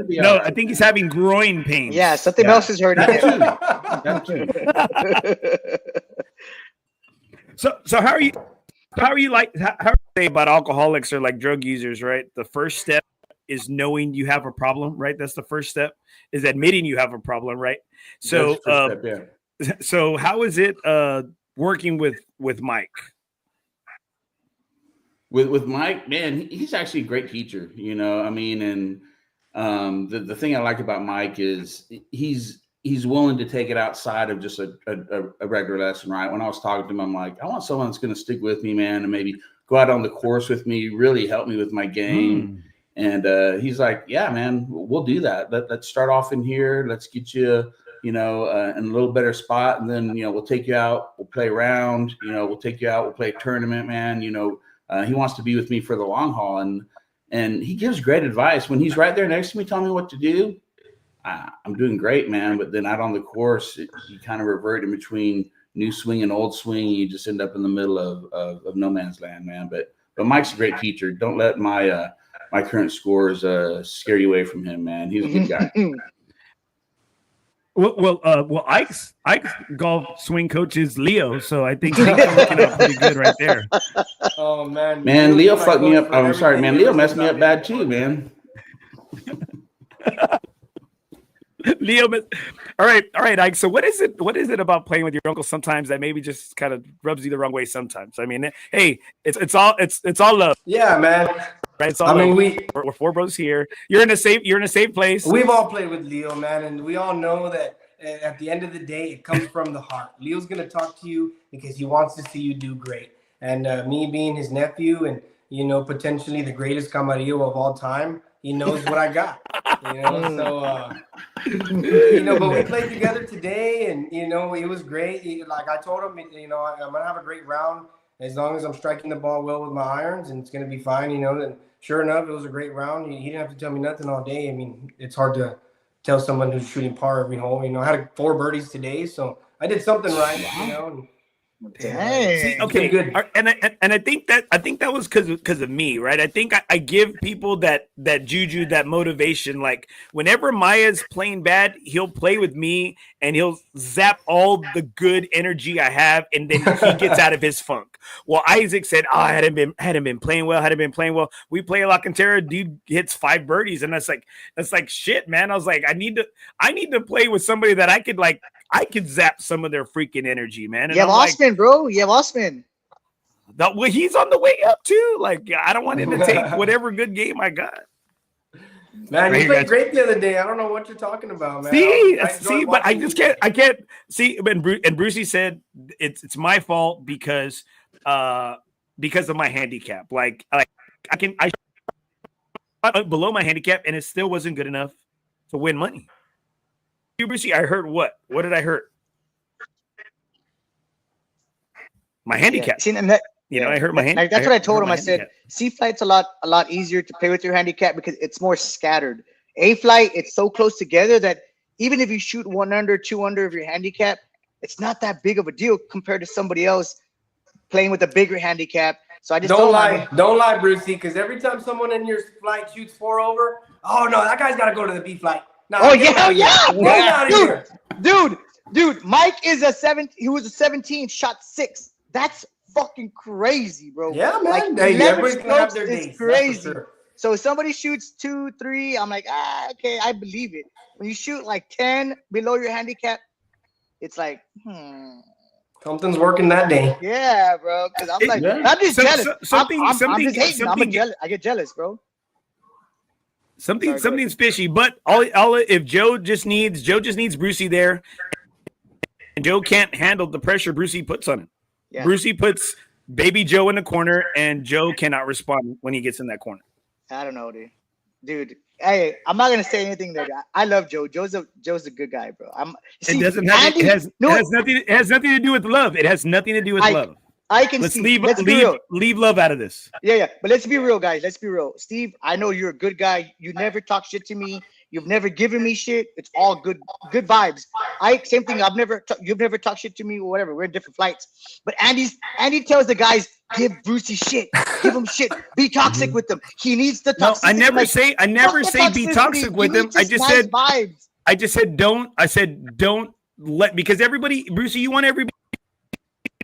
[SPEAKER 6] be
[SPEAKER 3] No,
[SPEAKER 6] all right.
[SPEAKER 3] I think he's having groin pains.
[SPEAKER 4] Yeah, something else is hurting him.
[SPEAKER 6] That too.
[SPEAKER 3] So how are you like how are you say about alcoholics or like drug users, right? The first step is knowing you have a problem, right? That's the first step, is admitting you have a problem, right? So
[SPEAKER 6] That's the first step, yeah.
[SPEAKER 3] so how is it working with Mike?
[SPEAKER 6] With Mike, man, he's actually a great teacher, I mean, and the thing I like about Mike is he's willing to take it outside of just a regular lesson, right? When I was talking to him, I'm like, I want someone that's going to stick with me, man, and maybe go out on the course with me, really help me with my game. And he's like, "Yeah, man, we'll do that. Let's start off in here. Let's get you, in a little better spot. And then, we'll take you out. We'll play around. We'll take you out. We'll play a tournament, man. He wants to be with me for the long haul. And he gives great advice. When he's right there next to me telling me what to do, I'm doing great, man. But then out on the course, you kind of revert in between new swing and old swing. You just end up in the middle of no man's land, man. But Mike's a great teacher. Don't let my current scores scare you away from him, man. He's a good guy.
[SPEAKER 3] Well, Ike's golf swing coach is Leo, so I think he's working out pretty good right there.
[SPEAKER 5] Oh man,
[SPEAKER 6] Leo fucked me up. I'm sorry, man. Leo messed me up bad too, man.
[SPEAKER 3] Leo, all right, Ike. So what is it about playing with your uncle sometimes that maybe just kind of rubs you the wrong way sometimes? I mean, hey, it's all love.
[SPEAKER 5] Yeah, man.
[SPEAKER 3] Right? It's all
[SPEAKER 5] mean,
[SPEAKER 3] we're four bros here. You're in a safe place.
[SPEAKER 5] We've all played with Leo, man, and we all know that at the end of the day, it comes from the heart. Leo's gonna talk to you because he wants to see you do great. And me being his nephew and potentially the greatest Camarillo of all time, he knows what I got. So but we played together today, and it was great. Like I told him, I'm gonna have a great round as long as I'm striking the ball well with my irons, and it's gonna be fine. And sure enough, it was a great round. He didn't have to tell me nothing all day. I mean, it's hard to tell someone who's shooting par every hole. I had 4 birdies today, so I did something right.
[SPEAKER 4] Dang.
[SPEAKER 3] See, okay,
[SPEAKER 5] good.
[SPEAKER 3] And I think that was because of me, right? I think I give people that juju, that motivation. Like whenever Maya's playing bad, he'll play with me and he'll zap all the good energy I have, and then he gets out of his funk. Well, Isaac said, "Oh, I hadn't been playing well. We play La Cantera, dude hits 5 birdies, and that's like shit, man. I was like, I need to play with somebody that I could zap some of their freaking energy, man." And
[SPEAKER 4] you have Osman, bro. You have Osman.
[SPEAKER 3] Well, he's on the way up too. Like, I don't want him to take whatever good game I got.
[SPEAKER 5] Man,
[SPEAKER 3] Right
[SPEAKER 5] you
[SPEAKER 3] here,
[SPEAKER 5] played
[SPEAKER 3] guys.
[SPEAKER 5] great the other day. I don't know what you're talking about, man.
[SPEAKER 3] See, but I just can't. I can't see. And Brucey said it's my fault because of my handicap. Like I shot below my handicap, and it still wasn't good enough to win money. Brucey, I heard what? What did I hurt? My handicap.
[SPEAKER 4] Yeah. See, and that,
[SPEAKER 3] I hurt my handicap.
[SPEAKER 4] That's what I told him. I said, C flight's a lot easier to play with your handicap because it's more scattered. A flight, it's so close together that even if you shoot 1 under, 2 under of your handicap, it's not that big of a deal compared to somebody else playing with a bigger handicap. So I just
[SPEAKER 5] don't lie, Brucey, because every time someone in your flight shoots 4 over, oh no, that guy's got to go to the B flight. Nah,
[SPEAKER 4] oh yeah,
[SPEAKER 5] dude.
[SPEAKER 4] Dude, Mike is a 7. He was a 17, shot 6. That's fucking crazy, bro.
[SPEAKER 5] Yeah, man.
[SPEAKER 4] Like,
[SPEAKER 5] everybody's gonna have their days.
[SPEAKER 4] Crazy.
[SPEAKER 5] Sure.
[SPEAKER 4] So if somebody shoots 2, 3, I'm like, okay, I believe it. When you shoot like 10 below your handicap, it's like,
[SPEAKER 5] something's working that day.
[SPEAKER 4] Yeah, bro. Because I'm like, I'm just jealous. I get jealous, bro.
[SPEAKER 3] Something's fishy. But if Joe just needs Brucey there, and Joe can't handle the pressure Brucey puts on him. Yeah. Brucey puts baby Joe in the corner, and Joe cannot respond when he gets in that corner.
[SPEAKER 4] I don't know, dude. Hey, I'm not gonna say anything there. I love Joe. Joe's a good guy, bro.
[SPEAKER 3] It has nothing to do with love. It has nothing to do with love. Let's leave love out of this.
[SPEAKER 4] Yeah. But let's be real, guys. Let's be real. Steve, I know you're a good guy. You never talk shit to me. You've never given me shit. It's all good vibes. Same thing. You've never talked shit to me or whatever. We're in different flights. But Andy tells the guys, give Brucey shit. Give him shit. Be toxic with him. He needs the toxicity.
[SPEAKER 3] No, I never say be toxic with him. I just said don't. I said don't let, because everybody, Brucey, you want everybody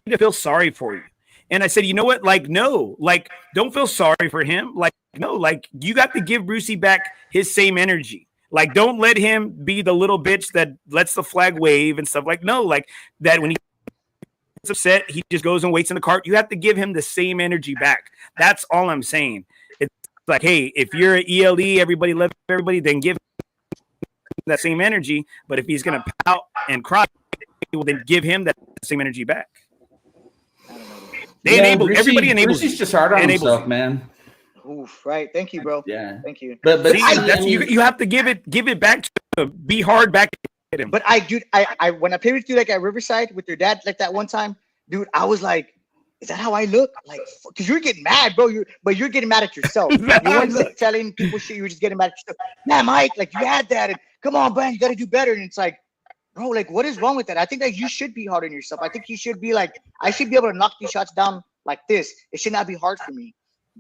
[SPEAKER 3] to feel sorry for you. And I said, you know what? Like, no, like, don't feel sorry for him. Like, no, like, you got to give Brucey back his same energy. Like, don't let him be the little bitch that lets the flag wave and stuff. Like, no, like that when he gets upset, he just goes and waits in the cart. You have to give him the same energy back. That's all I'm saying. It's like, hey, if you're an ELE, everybody love everybody, then give him that same energy. But if he's going to pout and cry, well, then give him that same energy back. Everybody enables.
[SPEAKER 6] Brucey's just hard on himself, man.
[SPEAKER 4] Oof, right. Thank you, bro.
[SPEAKER 6] Yeah.
[SPEAKER 4] Thank you.
[SPEAKER 6] But
[SPEAKER 3] you have to give it back to him. Be hard back at him.
[SPEAKER 4] But when I played with you like at Riverside with your dad like that one time, dude, I was like, is that how I look? Like, because you're getting mad, bro. You're getting mad at yourself. You weren't like telling people shit. You were just getting mad at yourself. Man, Mike, like you had that, and come on, man, you got to do better. And it's like, bro, like what is wrong with that? I think that you should be hard on yourself. I think you should be like, I should be able to knock these shots down like this. It should not be hard for me.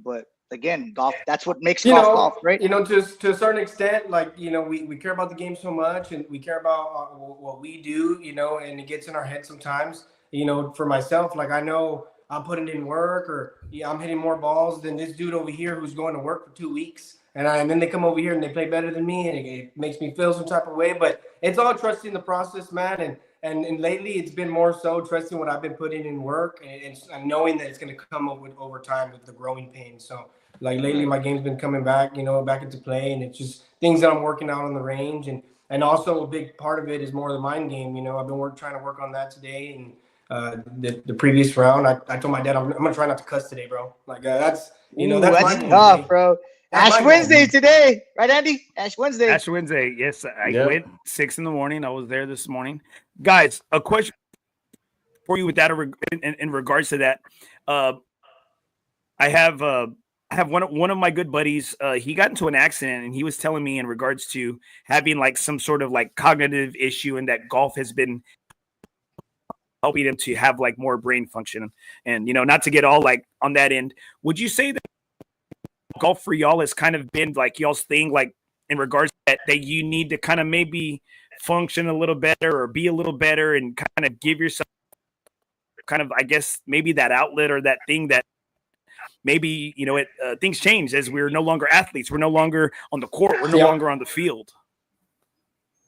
[SPEAKER 4] But again, golf, that's what makes golf, right?
[SPEAKER 5] To a certain extent, like, we care about the game so much, and we care about what we do, and it gets in our head sometimes. For myself, like, I know I'm putting in work, or I'm hitting more balls than this dude over here who's going to work for 2 weeks. And then they come over here and they play better than me, and it makes me feel some type of way. But it's all trusting the process, man. And lately it's been more so trusting what I've been putting in work, and knowing that it's going to come over time with the growing pain. So like lately my game's been coming back, back into play, and it's just things that I'm working out on the range. And also a big part of it is more the mind game. I've been trying to work on that today. And the previous round, I told my dad, I'm going to try not to cuss today, bro. Like that's,
[SPEAKER 4] that's tough, bro. Ash Wednesday today, right, Andy? Ash Wednesday.
[SPEAKER 3] Yes, I went 6 a.m. I was there this morning. Guys, a question for you with that in regards to that. I have one of my good buddies. He got into an accident, and he was telling me in regards to having like some sort of like cognitive issue, and that golf has been helping him to have like more brain function. And not to get all like on that end, would you say that golf for y'all has kind of been like y'all's thing, like in regards to that you need to kind of maybe function a little better or be a little better and kind of give yourself kind of, I guess, maybe that outlet or that thing that maybe, things change as we're no longer athletes. We're no longer on the court. We're no longer on the field.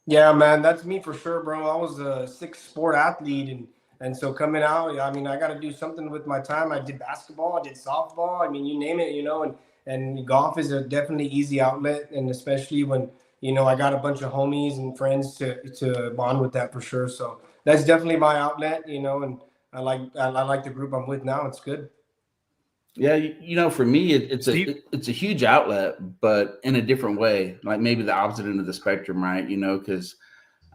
[SPEAKER 5] Yeah, man, that's me for sure, bro. I was a 6-sport athlete, and so coming out, I mean, I got to do something with my time. I did basketball, I did softball. I mean, you name it, and golf is a definitely easy outlet, and especially when, I got a bunch of homies and friends to bond with that for sure. So that's definitely my outlet, and I like the group I'm with now. It's good.
[SPEAKER 6] Yeah, for me, it's a huge outlet, but in a different way, like maybe the opposite end of the spectrum, right? Because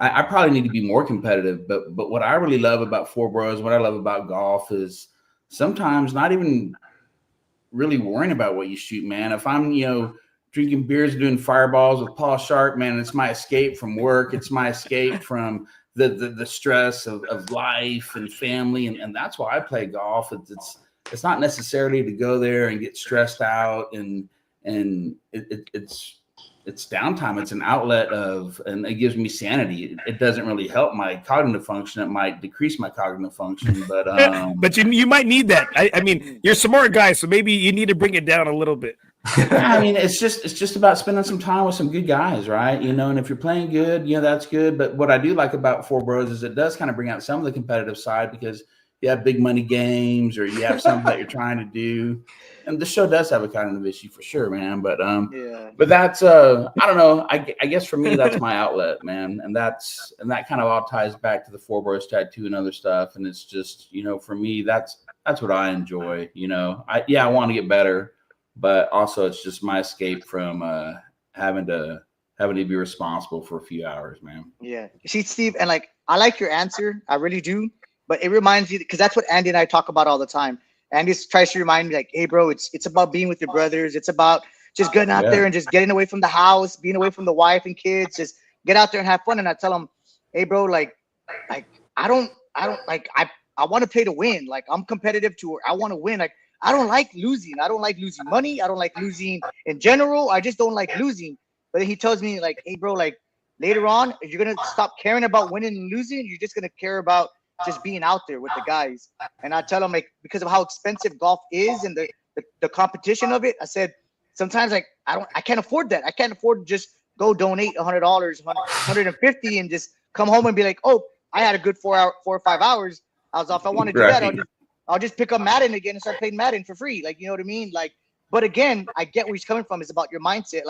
[SPEAKER 6] I probably need to be more competitive, but what I really love about Forebros, what I love about golf is sometimes not even really worrying about what you shoot, man. If I'm, drinking beers, doing fireballs with Paul Sharp, man. It's my escape from work. It's my escape from the stress of life and family, and that's why I play golf. It's not necessarily to go there and get stressed out, and it's downtime. It's an outlet and it gives me sanity. It doesn't really help my cognitive function. It might decrease my cognitive function, but
[SPEAKER 3] but you might need that. I mean, you're a smart guy, so maybe you need to bring it down a little bit.
[SPEAKER 6] I mean, it's just about spending some time with some good guys, right? And if you're playing good, that's good. But what I do like about Forebros is it does kind of bring out some of the competitive side, because you have big money games or you have something that you're trying to do. And the show does have a cognitive issue for sure, man. But but that's I don't know. I guess for me that's my outlet, man. And that kind of all ties back to the Forebros tattoo and other stuff. And it's just, for me, that's what I enjoy. I want to get better, but also it's just my escape from having to be responsible for a few hours, man.
[SPEAKER 4] Yeah. You see, Steve, and I like your answer. I really do. But it reminds me, because that's what Andy and I talk about all the time. Andy tries to remind me, like, hey, bro, it's about being with your brothers. It's about just getting out there and just getting away from the house, being away from the wife and kids. Just get out there and have fun. And I tell him, hey, bro, I want to play to win. Like, I'm competitive I want to win. Like, I don't like losing. I don't like losing money. I don't like losing in general. I just don't like losing. But then he tells me, like, hey, bro, later on, if you're going to stop caring about winning and losing, you're just going to care about just being out there with the guys. And I tell them, because of how expensive golf is and the competition of it, I said, sometimes I can't afford that. I can't afford to just go donate $100, $150 and just come home and be like, oh, I had a good 4 or 5 hours. I was off. If I want to do that, I'll just pick up Madden again and start playing Madden for free. You know what I mean? But again, I get where he's coming from. It's about your mindset.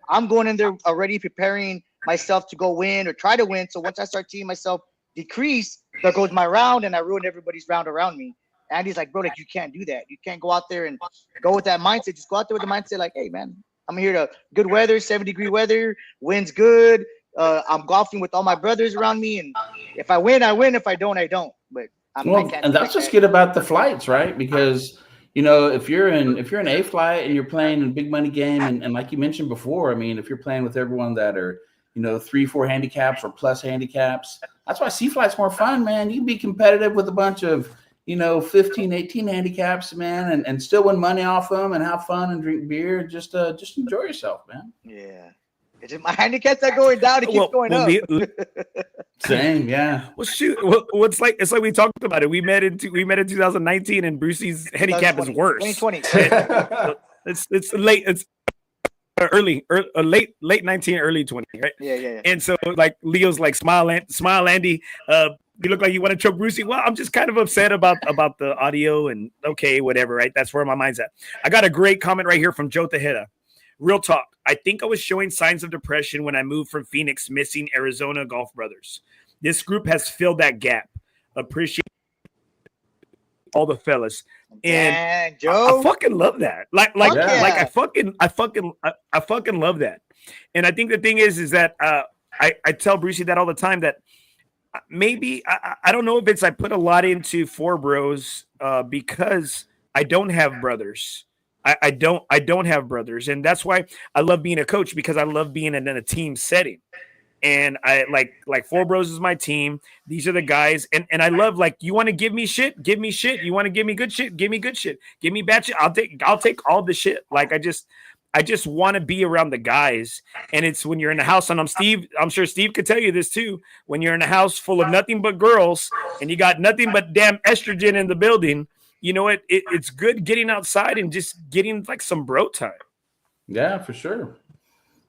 [SPEAKER 4] I'm going in there already preparing myself to go win or try to win. So once I start seeing myself decrease, there goes my round, and I ruin everybody's round around me. And he's like, bro, you can't do that. You can't go out there and go with that mindset. Just go out there with the mindset like, hey, man, I'm here to good weather, 70-degree weather, wind's good. I'm golfing with all my brothers around me, and if I win, I win. If I don't, I don't. But
[SPEAKER 6] and that's what's good about the flights, right? Because if you're an A flight and you're playing a big money game, and like you mentioned before, I mean, if you're playing with everyone that are 3-4 handicaps or plus handicaps, that's why C flight's more fun, man. You can be competitive with a bunch of 15, 18 handicaps, man, and still win money off them and have fun and drink beer. Just enjoy yourself, man.
[SPEAKER 4] Yeah. It's just my handicaps are going down. It keeps going up.
[SPEAKER 6] Same, yeah.
[SPEAKER 3] Well, shoot. Well, it's like we talked about it. We met in 2019, and Brucey's handicap is worse.
[SPEAKER 4] 2020.
[SPEAKER 3] It's late. It's late 19, early 20, right?
[SPEAKER 4] Yeah.
[SPEAKER 3] And so Leo's like, smile, Andy. You look like you want to choke Brucey. Well, I'm just kind of upset about the audio, and okay, whatever, right? That's where my mind's at. I got a great comment right here from Joe Tejeda. Real talk. I think I was showing signs of depression when I moved from Phoenix, missing Arizona Golf Brothers. This group has filled that gap. Appreciate all the fellas. And
[SPEAKER 4] Joe,
[SPEAKER 3] I fucking love that. I fucking love that. And I think the thing is that I tell Brucey that all the time, that maybe I don't know if it's I put a lot into Forebros because I don't have brothers. I don't have brothers, and that's why I love being a coach, because I love being in a team setting. And I like Forebros is my team. These are the guys, and I love, you want to give me shit, give me shit. You want to give me good shit, give me good shit. Give me bad shit, I'll take all the shit. I just want to be around the guys. And it's when you're in the house, and I'm sure Steve could tell you this too. When you're in a house full of nothing but girls, and you got nothing but damn estrogen in the building, it's good getting outside and just getting some bro time.
[SPEAKER 6] Yeah, for sure.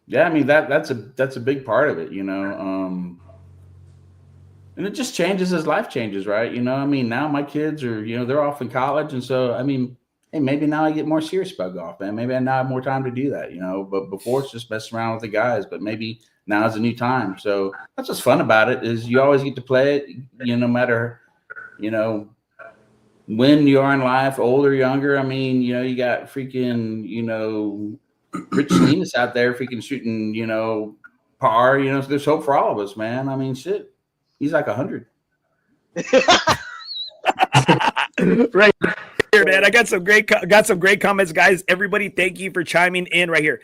[SPEAKER 6] Yeah, I mean that's a big part of it, and it just changes as life changes, right? I mean, now my kids are, they're off in college, and so I mean, hey, maybe now I get more serious about golf, man. Maybe I now have more time to do that, But before it's just messing around with the guys. But maybe now is a new time. So that's what's fun about it, is you always get to play it, no matter, when you are in life, old or younger. I mean, you got freaking, Rich Salinas out there freaking shooting, par. So there's hope for all of us, man. I mean, shit, he's like 100.
[SPEAKER 3] Right here, man. I got some great comments, guys. Everybody, thank you for chiming in right here.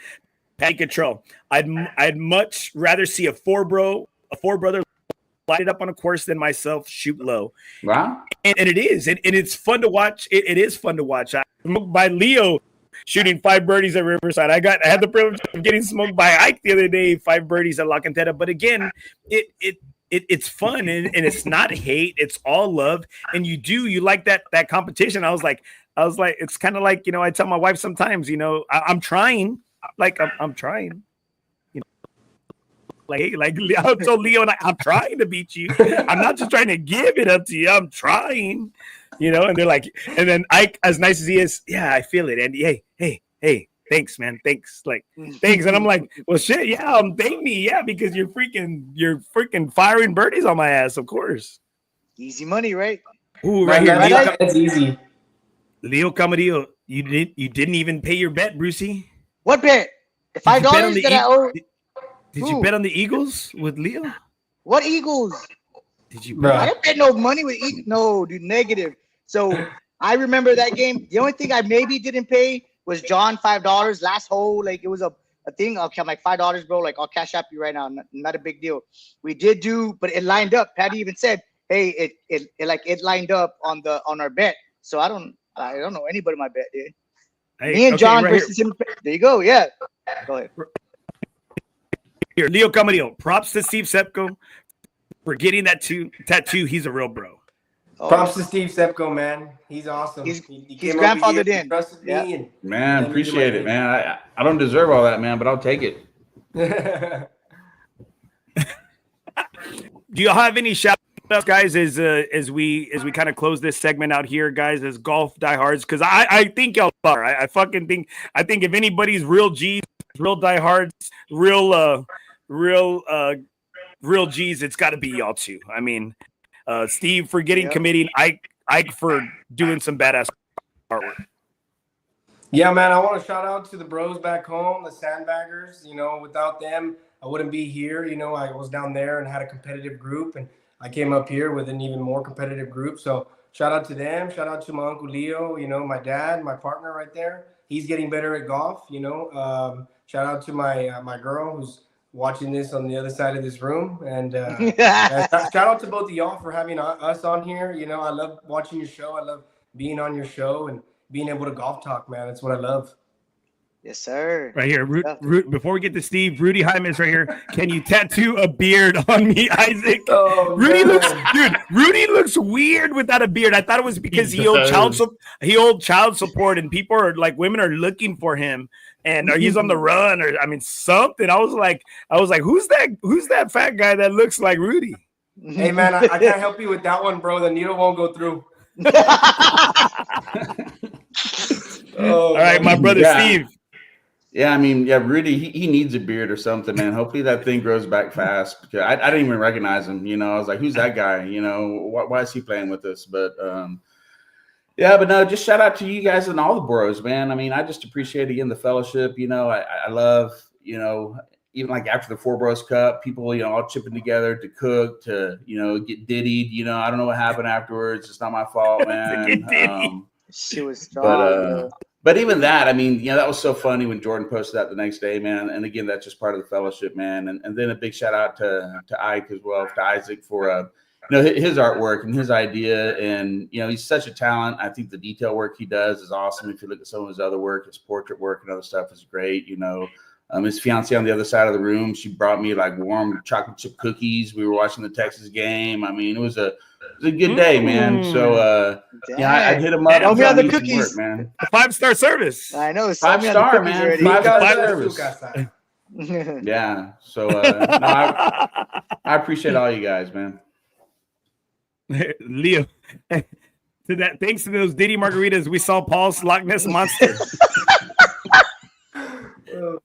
[SPEAKER 3] Patty Control. I'd much rather see a four brother light it up on a course than myself shoot low.
[SPEAKER 6] Wow.
[SPEAKER 3] And it is. And it's fun to watch. It is fun to watch. I smoked by Leo shooting 5 birdies at Riverside. I had the privilege of getting smoked by Ike the other day, 5 birdies at La Cantera. But again, it's fun and it's not hate. It's all love. And you like that competition. I was like, it's kind of like, I tell my wife sometimes, I'm trying. Like I'm trying, like I told Leo, and I'm trying to beat you. I'm not just trying to give it up to you. I'm trying, And they're like, and then Ike, as nice as he is, yeah, I feel it. And hey, thanks, man, thanks, thanks. And I'm like, well, shit, yeah, thank me, yeah, because you're freaking firing birdies on my ass, of course.
[SPEAKER 4] Easy money, right?
[SPEAKER 3] Ooh, right here,
[SPEAKER 5] That's easy.
[SPEAKER 3] Leo Camarillo, you didn't even pay your bet, Brucey.
[SPEAKER 4] What bet? The $5 that I owe.
[SPEAKER 3] Did you bet on the Eagles with Leo?
[SPEAKER 4] What Eagles?
[SPEAKER 3] Did you bet?
[SPEAKER 4] I didn't bet no money with Eagles. No, dude, negative. So I remember that game. The only thing I maybe didn't pay was John $5 last hole. Like it was a thing. Okay, I'm like $5, bro. Like I'll cash app you right now. Not a big deal. We did but it lined up. Patty even said, hey, it lined up on our bet. So I don't know anybody in my bet, dude.
[SPEAKER 3] Hey,
[SPEAKER 4] me and John
[SPEAKER 3] right
[SPEAKER 4] versus him. There you go. Yeah. Go ahead.
[SPEAKER 3] Here, Leo Camarillo. Props to Steve Sepko for getting that tattoo. He's a real bro.
[SPEAKER 4] Oh,
[SPEAKER 5] Props to Steve Sepko, man. He's awesome.
[SPEAKER 4] He's
[SPEAKER 5] came over
[SPEAKER 4] grandfathered
[SPEAKER 5] here,
[SPEAKER 4] in.
[SPEAKER 5] Trusted me
[SPEAKER 4] Yeah.
[SPEAKER 5] and
[SPEAKER 6] Man, appreciate it, man. I don't deserve all that, man, but I'll take it.
[SPEAKER 3] Do you have any shout outs, guys, as we kind of close this segment out here, guys, as golf diehards? Because I think y'all are. I think if anybody's real G's, real diehards, real G's, it's got to be y'all too. I mean, Steve for getting committing, Ike for doing some badass artwork.
[SPEAKER 5] Yeah, man, I want to shout out to the bros back home, the sandbaggers. Without them, I wouldn't be here. I was down there and had a competitive group, and I came up here with an even more competitive group. So shout out to them. Shout out to my Uncle Leo, my dad, my partner right there. He's getting better at golf, Shout out to my girl who's watching this on the other side of this room. And shout out to both of y'all for having us on here. I love watching your show. I love being on your show and being able to golf talk, man. That's what I love.
[SPEAKER 4] Yes, sir.
[SPEAKER 3] Right here, before we get to Steve, Rudy Hyman is right here. Can you tattoo a beard on me, Isaac?
[SPEAKER 5] Oh,
[SPEAKER 3] Rudy
[SPEAKER 5] man.
[SPEAKER 3] Rudy looks weird without a beard. I thought it was because he owed child support, and people are like, women are looking for him, and or he's on the run, or something. I was like, who's that fat guy that looks like Rudy?
[SPEAKER 5] Hey, man, I can't help you with that one, bro. The needle won't go through.
[SPEAKER 3] All right, my brother Steve.
[SPEAKER 6] Yeah, Rudy, he needs a beard or something, man. Hopefully that thing grows back fast, because I didn't even recognize him. I was like, who's that guy? Why is he playing with us? But but no, just shout out to you guys and all the bros, man. I just appreciate, again, the fellowship. I love, even like after the Forebros Cup, people, all chipping together to cook, to, get diddied. I don't know what happened afterwards. It's not my fault, man.
[SPEAKER 4] She was strong.
[SPEAKER 6] But even that, that was so funny when Jordan posted that the next day, man. And again, that's just part of the fellowship, man. And then a big shout out to Ike as well, to Isaac for his artwork and his idea. And he's such a talent. I think the detail work he does is awesome. If you look at some of his other work, his portrait work and other stuff is great. His fiance on the other side of the room, she brought me like warm chocolate chip cookies. We were watching the Texas game. It was a good day, man. So I'd hit him up.
[SPEAKER 4] Tell me on the cookies,
[SPEAKER 6] work, man.
[SPEAKER 3] 5-star service.
[SPEAKER 4] I know.
[SPEAKER 6] 5-star, man.
[SPEAKER 4] Already.
[SPEAKER 6] 5-star service. Yeah. So I appreciate all you guys, man.
[SPEAKER 3] Leo, to that, thanks to those Diddy margaritas, we saw Paul's Loch Ness monster.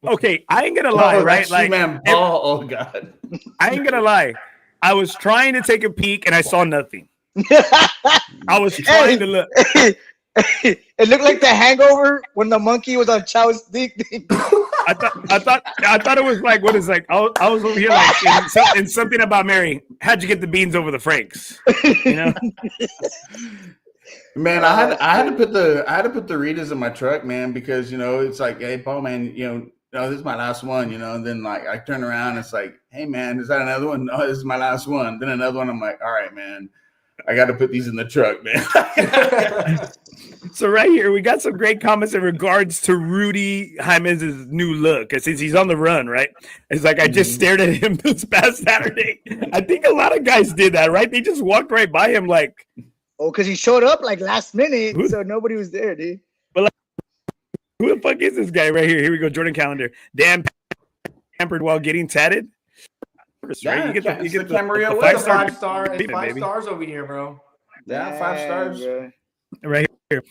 [SPEAKER 3] Okay, I ain't gonna lie, right? Like,
[SPEAKER 6] man, Paul. Oh God,
[SPEAKER 3] I ain't gonna lie. I was trying to take a peek and I saw nothing. I was trying to look.
[SPEAKER 4] It looked like the Hangover when the monkey was on Chow's dick.
[SPEAKER 3] I thought it was like, what is like? I was over here like in something about Mary. How'd you get the beans over the Franks?
[SPEAKER 6] Man, I had to put the Ritas in my truck, man, because it's like, hey, Paul, man, no, this is my last one, and then like I turn around, it's like, hey man, is that another one? No, this is my last one. Then another one, I'm like, all right, man, I got to put these in the truck, man.
[SPEAKER 3] So right here, we got some great comments in regards to Rudy Jimenez's new look. Since he's on the run, right? It's like I just stared at him this past Saturday. I think a lot of guys did that, right? They just walked right by him, like,
[SPEAKER 4] oh, because he showed up like last minute, so nobody was there, dude.
[SPEAKER 3] But like, who the fuck is this guy right here? Here we go, Jordan Calendar. Damn, pampered while getting tatted.
[SPEAKER 6] Yeah,
[SPEAKER 3] right? You get the
[SPEAKER 6] Camarillo
[SPEAKER 3] the
[SPEAKER 6] with
[SPEAKER 5] It's
[SPEAKER 3] five-star
[SPEAKER 5] 5-star. It's
[SPEAKER 3] payment,
[SPEAKER 5] 5
[SPEAKER 3] baby.
[SPEAKER 5] stars over here, bro.
[SPEAKER 6] Yeah, 5 stars.
[SPEAKER 4] Bro.
[SPEAKER 3] Right here.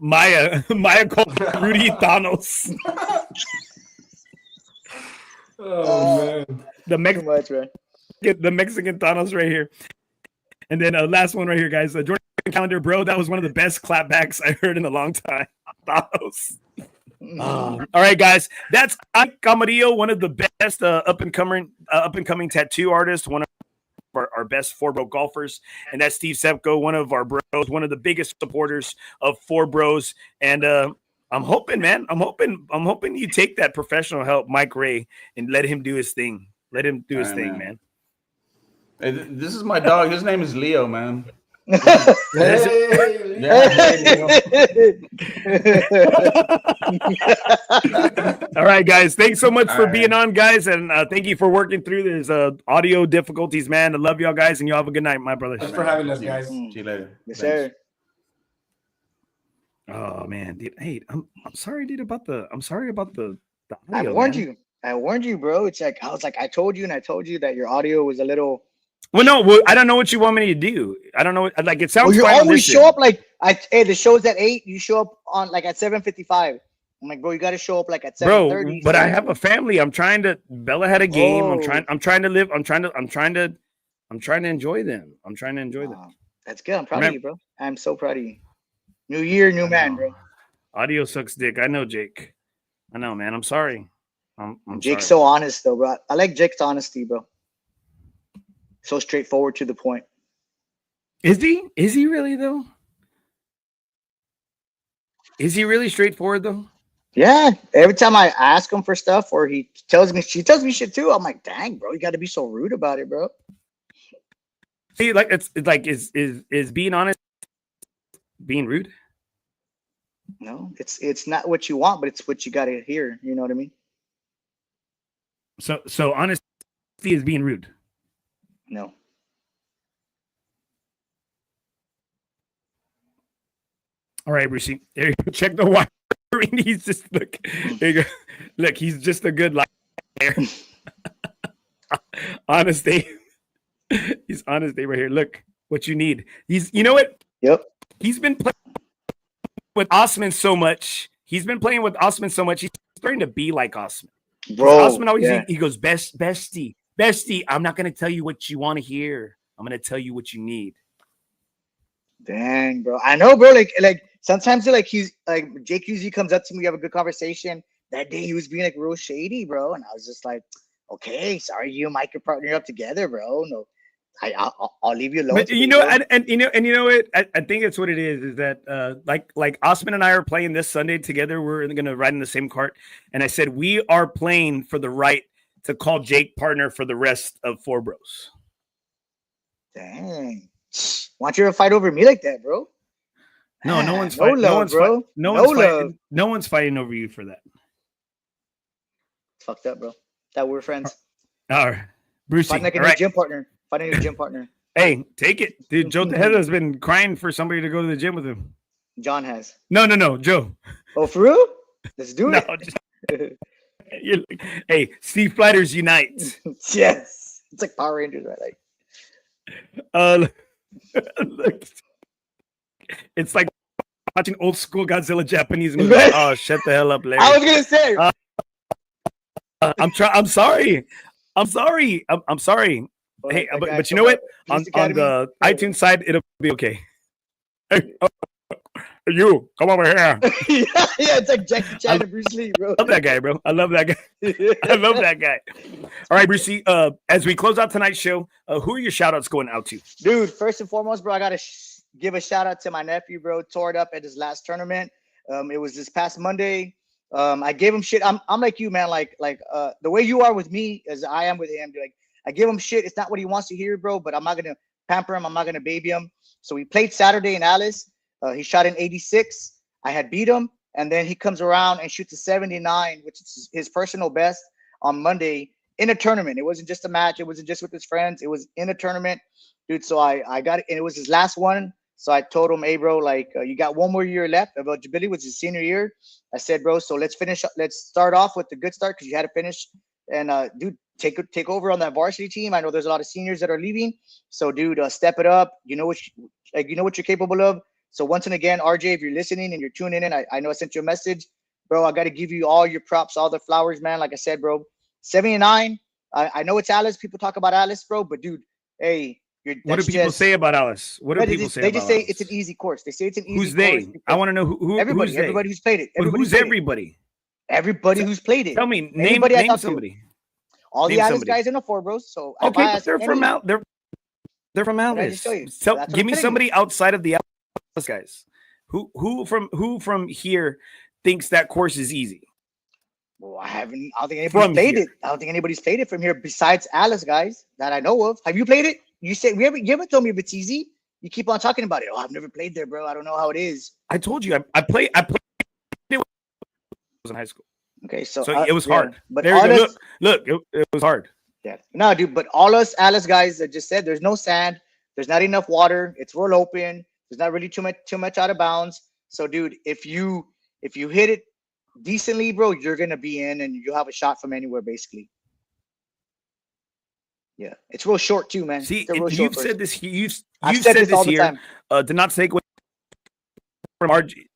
[SPEAKER 3] Maya called Rudy Thanos.
[SPEAKER 5] Oh, man.
[SPEAKER 4] Too much, man.
[SPEAKER 3] The Mexican Thanos right here. And then last one right here, guys. Jordan Calendar, bro. That was one of the best clapbacks I heard in a long time. Thanos. All right, guys. That's Camarillo, one of the best up and coming tattoo artists, one of our best Forebros golfers, and that's Steve Sepko, one of our bros, one of the biggest supporters of Forebros. And I'm hoping, man, I'm hoping you take that professional help, Mike Ray, and let him do his thing. Let him do his thing, man.
[SPEAKER 6] Hey, this is my dog. His name is Leo, man.
[SPEAKER 5] Hey,
[SPEAKER 3] All right, guys. Thanks so much for being on, guys, and thank you for working through these audio difficulties, man. I love y'all guys, and y'all have a good night, my brothers.
[SPEAKER 5] Thanks for having us, guys.
[SPEAKER 6] See you later.
[SPEAKER 4] Yes, sir.
[SPEAKER 3] Oh man, dude. Hey, I'm sorry, dude, about the audio,
[SPEAKER 4] I warned
[SPEAKER 3] man.
[SPEAKER 4] you. I warned you, bro. It's like I told you that your audio was a little.
[SPEAKER 3] Well, no, I don't know what you want me to do. I don't know. Like it sounds.
[SPEAKER 4] You
[SPEAKER 3] fine on
[SPEAKER 4] always
[SPEAKER 3] this
[SPEAKER 4] show
[SPEAKER 3] end.
[SPEAKER 4] up like the show's at 8. You show up on like at 7:55. I'm like, bro, you got to show up like at 7:30.
[SPEAKER 3] Bro, but I have a family. I'm trying to. Bella had a game.
[SPEAKER 4] Oh.
[SPEAKER 3] I'm trying to live. I'm trying to enjoy them. I'm trying to enjoy them.
[SPEAKER 4] That's good. I'm proud of you, bro. I'm so proud of you. New year, new man, bro.
[SPEAKER 3] Audio sucks dick. I know, Jake. I know, man. I'm sorry. I'm
[SPEAKER 4] Jake's
[SPEAKER 3] sorry.
[SPEAKER 4] so honest, though, bro. I like Jake's honesty, bro. So straightforward to the point.
[SPEAKER 3] Is he? Is he really though? Is he really straightforward though?
[SPEAKER 4] Yeah. Every time I ask him for stuff, or she tells me shit too. I'm like, dang, bro, you got to be so rude about it, bro.
[SPEAKER 3] See, like it's like is being honest being rude?
[SPEAKER 4] No, it's not what you want, but it's what you got to hear. You know what I mean?
[SPEAKER 3] So honesty is being rude.
[SPEAKER 4] No.
[SPEAKER 3] All right, Brucey. There you go. Check the wiring. He's just look. There you go. Look, he's just a good liar. Honesty. He's honesty right here. Look what you need. You know what?
[SPEAKER 4] Yep.
[SPEAKER 3] He's been playing with Osman so much. He's starting to be like Osman.
[SPEAKER 4] Bro.
[SPEAKER 3] Osman always he goes, bestie. I'm not gonna tell you what you want to hear. I'm gonna tell you what you need.
[SPEAKER 4] Dang, bro. I know, bro. Like sometimes he's like Jake usually comes up to me, we have a good conversation. That day he was being like real shady, bro. And I was just like, okay, sorry, you and Mike are partnering up together, bro. No, I'll leave you alone.
[SPEAKER 3] But you know, and you know what? I think it's what it is that like Osman and I are playing this Sunday together. We're gonna ride in the same cart. And I said we are playing for the right to call Jake partner for the rest of Forebros.
[SPEAKER 4] Dang. Want you to fight over me like that, bro?
[SPEAKER 3] No, no one's
[SPEAKER 4] no
[SPEAKER 3] fighting.
[SPEAKER 4] love, bro.
[SPEAKER 3] No one's fighting over you for that.
[SPEAKER 4] It's fucked up, bro. That we're friends.
[SPEAKER 3] All right, Brucey.
[SPEAKER 4] Fighting like a new gym partner. Fighting a gym partner.
[SPEAKER 3] Hey, take it, dude. Joe Tejeda has been crying for somebody to go to the gym with him.
[SPEAKER 4] John has.
[SPEAKER 3] No, Joe.
[SPEAKER 4] Oh, for real? Let's do it.
[SPEAKER 3] Hey, Steve Fighters unite.
[SPEAKER 4] Yes, it's like Power Rangers, right?
[SPEAKER 3] Look, it's like watching old school Godzilla Japanese movies. Like, oh, shut the hell up, Larry.
[SPEAKER 4] I was gonna say.
[SPEAKER 3] I'm sorry. I'm sorry. Hey, but you know what? On the iTunes side, it'll be okay. Hey, you come over here.
[SPEAKER 4] yeah, it's like Jackie Chan and Bruce Lee, bro.
[SPEAKER 3] I love that guy, bro. I love that guy. All right, Brucey. As we close out tonight's show, who are your shout outs going out to?
[SPEAKER 4] Dude, first and foremost, bro, I gotta give a shout out to my nephew, bro. Tore it up at his last tournament. It was this past Monday. I gave him shit. I'm like you, man. Like the way you are with me as I am with him. Like I give him shit. It's not what he wants to hear, bro. But I'm not gonna pamper him. I'm not gonna baby him. So we played Saturday in Alice. He shot an 86. I had beat him, and then he comes around and shoots a 79, which is his personal best on Monday in a tournament. It wasn't just a match. It wasn't just with his friends. It was in a tournament, dude. So I got it, and it was his last one. So I told him, hey, bro, like you got one more year left of eligibility, which is senior year. I said, bro, so let's finish. Let's start off with the good start because you had to finish. And dude, take over on that varsity team. I know there's a lot of seniors that are leaving. So, dude, step it up. You know what you're capable of. So once and again, RJ, if you're listening and you're tuning in, I know I sent you a message, bro. I got to give you all your props, all the flowers, man. Like I said, bro, 79. I know it's Alice. People talk about Alice, bro, but dude, hey.
[SPEAKER 3] What do people say about Alice? What do people say?
[SPEAKER 4] They just say it's an easy course. They say it's an easy course.
[SPEAKER 3] Who's they? I want to know who.
[SPEAKER 4] Everybody.
[SPEAKER 3] Who's
[SPEAKER 4] everybody who's played it.
[SPEAKER 3] Who's everybody?
[SPEAKER 4] Everybody who's played it.
[SPEAKER 3] Tell me. Name somebody.
[SPEAKER 4] All the Alice guys in the Forebros. So
[SPEAKER 3] okay, but they're from out. They're from Alice. So give me somebody outside of the Alice guys. Who from here thinks that course is easy?
[SPEAKER 4] Well, I don't think anybody's played it. I don't think anybody's played it from here besides Alice guys that I know of. Have you played it? You haven't told me if it's easy. You keep on talking about it. Oh, I've never played there, bro. I don't know how it is.
[SPEAKER 3] I told you I played it when I was in high school.
[SPEAKER 4] Okay, so
[SPEAKER 3] it was hard.
[SPEAKER 4] But
[SPEAKER 3] look, it was hard.
[SPEAKER 4] Yeah, no, dude. But all us Alice guys that just said there's no sand, there's not enough water. It's real open. There's not really too much out of bounds. So, dude, if you hit it decently, bro, you're gonna be in, and you'll have a shot from anywhere, basically. Yeah, it's real short too, man.
[SPEAKER 3] See, you've said this. You've
[SPEAKER 4] said
[SPEAKER 3] said
[SPEAKER 4] this all
[SPEAKER 3] this
[SPEAKER 4] the
[SPEAKER 3] here. Do not take away from RG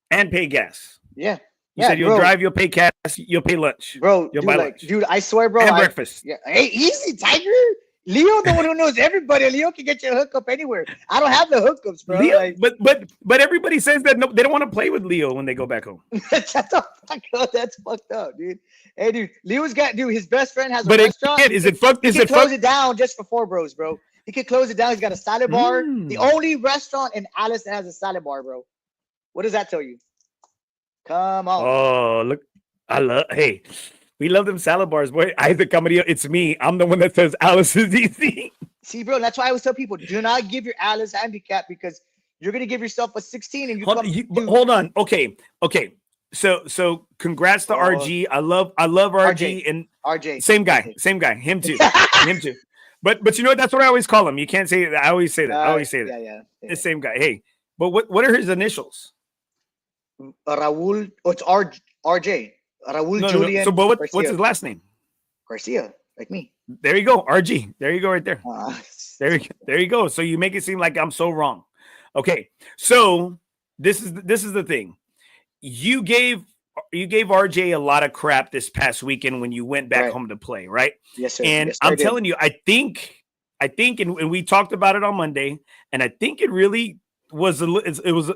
[SPEAKER 3] and pay gas.
[SPEAKER 4] Yeah,
[SPEAKER 3] you said you'll drive, you'll pay gas, you'll pay lunch,
[SPEAKER 4] bro.
[SPEAKER 3] You'll buy lunch,
[SPEAKER 4] dude. I swear, bro.
[SPEAKER 3] And breakfast.
[SPEAKER 4] Yeah, hey, easy, Tiger. Leo, the one who knows everybody. Leo can get you a hookup anywhere. I don't have the hookups, bro.
[SPEAKER 3] Leo, but everybody says that they don't want to play with Leo when they go back home.
[SPEAKER 4] Shut the fuck up. That's fucked up, dude. Hey, dude, Leo's got his best friend has a restaurant.
[SPEAKER 3] Is it fucked? Is it
[SPEAKER 4] close it down just for Forebros, bro? He could close it down. He's got a salad bar. The only restaurant in Alice that has a salad bar, bro. What does that tell you? Come on.
[SPEAKER 3] Oh, look. Hey, we love them salad bars, boy. Isaac Camarillo, it's me. I'm the one that says Alice is easy.
[SPEAKER 4] See, bro, that's why I always tell people, do not give your Alice handicap because you're going to give yourself a 16 and
[SPEAKER 3] hold on. Okay. So congrats to RG. I love RG and
[SPEAKER 4] RJ.
[SPEAKER 3] Same guy. Him too. But you know what? That's what I always call him. You can't say that. I always say that.
[SPEAKER 4] Yeah.
[SPEAKER 3] The same guy. Hey, but what are his initials?
[SPEAKER 4] Raul. Oh, it's RJ. Raul Julian.
[SPEAKER 3] No. So, but what's his last name?
[SPEAKER 4] Garcia, like me.
[SPEAKER 3] There you go, RG. There you go, right there. There you go. So you make it seem like I'm so wrong. Okay, so this is the thing. You gave RJ a lot of crap this past weekend when you went back home to play, right?
[SPEAKER 4] Yes, sir.
[SPEAKER 3] And
[SPEAKER 4] yes,
[SPEAKER 3] I'm telling you, I think, and we talked about it on Monday, and I think it really was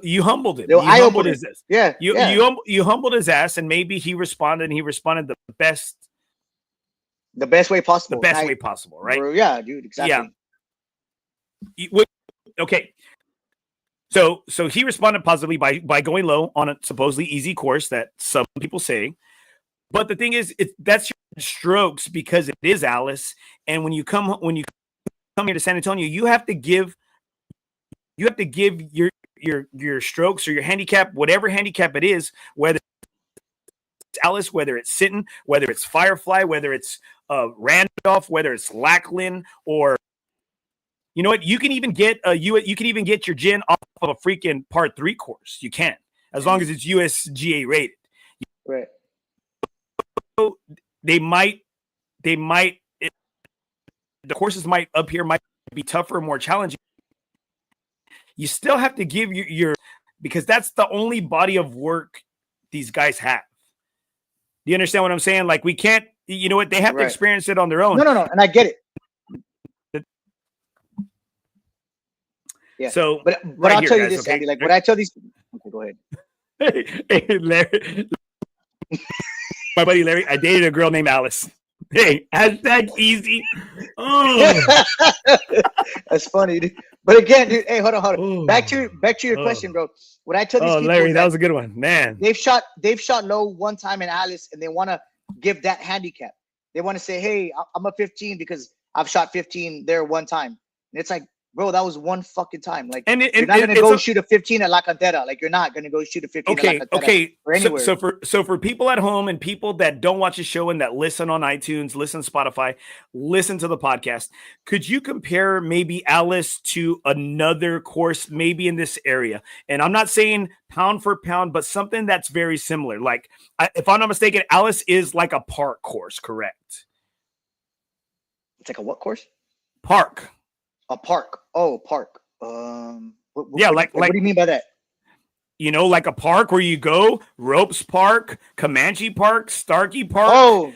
[SPEAKER 3] you humbled him.
[SPEAKER 4] I humbled his ass. Yeah,
[SPEAKER 3] you humbled his ass, and maybe he responded. And he responded the best way possible. The best way possible, right?
[SPEAKER 4] Yeah, dude. Exactly.
[SPEAKER 3] Yeah. Okay. So he responded positively by going low on a supposedly easy course that some people say. But the thing is, that's your strokes because it is Alice. And when you come here to San Antonio, you have to give your strokes or your handicap, whatever handicap it is, whether it's Alice, whether it's Sinton, whether it's Firefly, whether it's Randolph, whether it's Lackland, or you know what? You can even get your gin off of a freaking par 3 course. You can, as long as it's USGA rated.
[SPEAKER 4] Right.
[SPEAKER 3] So the courses up here might be tougher, more challenging. You still have to give your because that's the only body of work these guys have. Do you understand what I'm saying? Like we can't, you know what? They have to experience it on their own.
[SPEAKER 4] No, and I get it. Yeah.
[SPEAKER 3] So,
[SPEAKER 4] but I'll tell you this, Andy. Like what I tell these. Okay, go ahead.
[SPEAKER 3] Hey, Larry, my buddy Larry. I dated a girl named Alice. Hey, hashtag easy. Oh.
[SPEAKER 4] That's funny, dude. But again, dude, hey, hold on.
[SPEAKER 3] Ooh.
[SPEAKER 4] Back to your
[SPEAKER 3] Oh.
[SPEAKER 4] question, bro. What I tell these people
[SPEAKER 3] Larry,
[SPEAKER 4] is
[SPEAKER 3] that was a good one, man.
[SPEAKER 4] they've shot low one time in Alice, and they want to give that handicap. They want to say, hey, I'm a 15 because I've shot 15 there one time. And it's like, bro, that was one fucking time. Like, you're not gonna go shoot a 15 at La Cantera. Like, you're not gonna go shoot a 15 at La Cantera or anywhere.
[SPEAKER 3] So for people at home and people that don't watch the show and that listen on iTunes, listen Spotify, listen to the podcast, could you compare maybe Alice to another course maybe in this area? And I'm not saying pound for pound, but something that's very similar. Like, if I'm not mistaken, Alice is like a park course, correct?
[SPEAKER 4] It's like a what course?
[SPEAKER 3] Park.
[SPEAKER 4] A park. Oh, park. What do you mean by that?
[SPEAKER 3] You know, like a park where you go, Ropes Park, Comanche Park, Starkey Park.
[SPEAKER 4] Oh,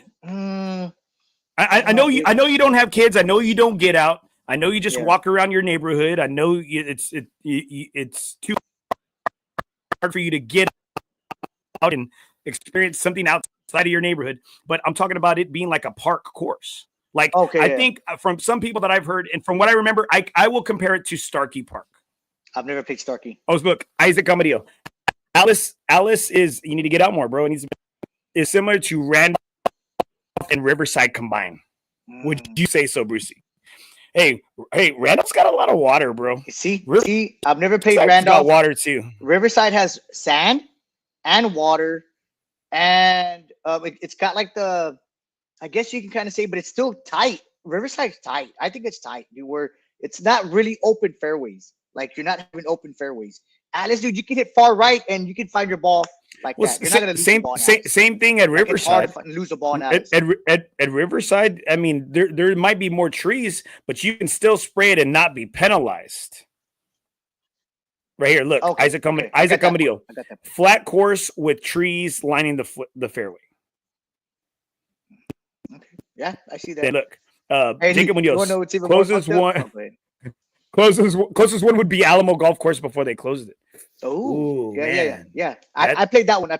[SPEAKER 3] I know you. I know you don't have kids. I know you don't get out. I know you just walk around your neighborhood. I know it's too hard for you to get out and experience something outside of your neighborhood. But I'm talking about it being like a park course. Like, I think from some people that I've heard, and from what I remember, I will compare it to Starkey Park.
[SPEAKER 4] I've never picked Starkey.
[SPEAKER 3] Oh, look, Isaac Camarillo. Alice is, you need to get out more, bro. And is similar to Randolph and Riverside combined. Would you say so, Brucey? Hey, Randolph's got a lot of water, bro.
[SPEAKER 4] See, I've never played Randolph.
[SPEAKER 3] Got water too.
[SPEAKER 4] Riverside has sand and water, and it's got like I guess you can kind of say, but it's still tight. Riverside's tight. I think it's tight, dude, where it's not really open fairways. Like, you're not having open fairways. Alice, dude, you can hit far right and you can find your ball like that. You're not gonna lose the ball.
[SPEAKER 3] Same thing at Riverside.
[SPEAKER 4] It's hard to lose a ball now.
[SPEAKER 3] At Riverside, I mean, there might be more trees, but you can still spray it and not be penalized. Right here, look,
[SPEAKER 4] okay,
[SPEAKER 3] Isaac Camarillo. Flat course with trees lining the fairway.
[SPEAKER 4] Okay. Yeah, I see that.
[SPEAKER 3] Hey, look, Jacob Munoz closest one would be Alamo Golf Course before they closed it.
[SPEAKER 4] Oh, yeah. I played that one.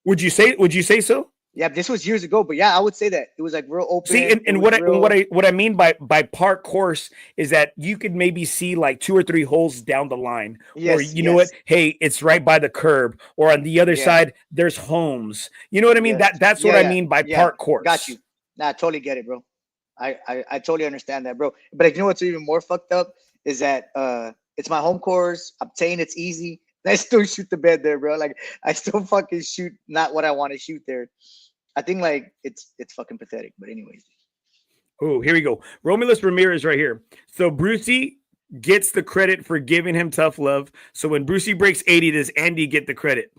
[SPEAKER 4] Would you say so? Yeah, this was years ago, but yeah, I would say that it was like real open.
[SPEAKER 3] See, and what I mean by park course is that you could maybe see like 2 or 3 holes down the line, or know what? Hey, it's right by the curb, or on the other side there's homes. You know what I mean? That's what I mean by park course.
[SPEAKER 4] Got you. Nah, I totally get it, bro. I totally understand that, bro. But you know what's even more fucked up is that it's my home course. I'm saying it's easy. I still shoot the bed there, bro. Like, I still fucking shoot not what I want to shoot there. I think like it's fucking pathetic. But anyways.
[SPEAKER 3] Oh, here we go. Romulus Ramirez right here. So Brucey gets the credit for giving him tough love. So when Brucey breaks 80, does Andy get the credit?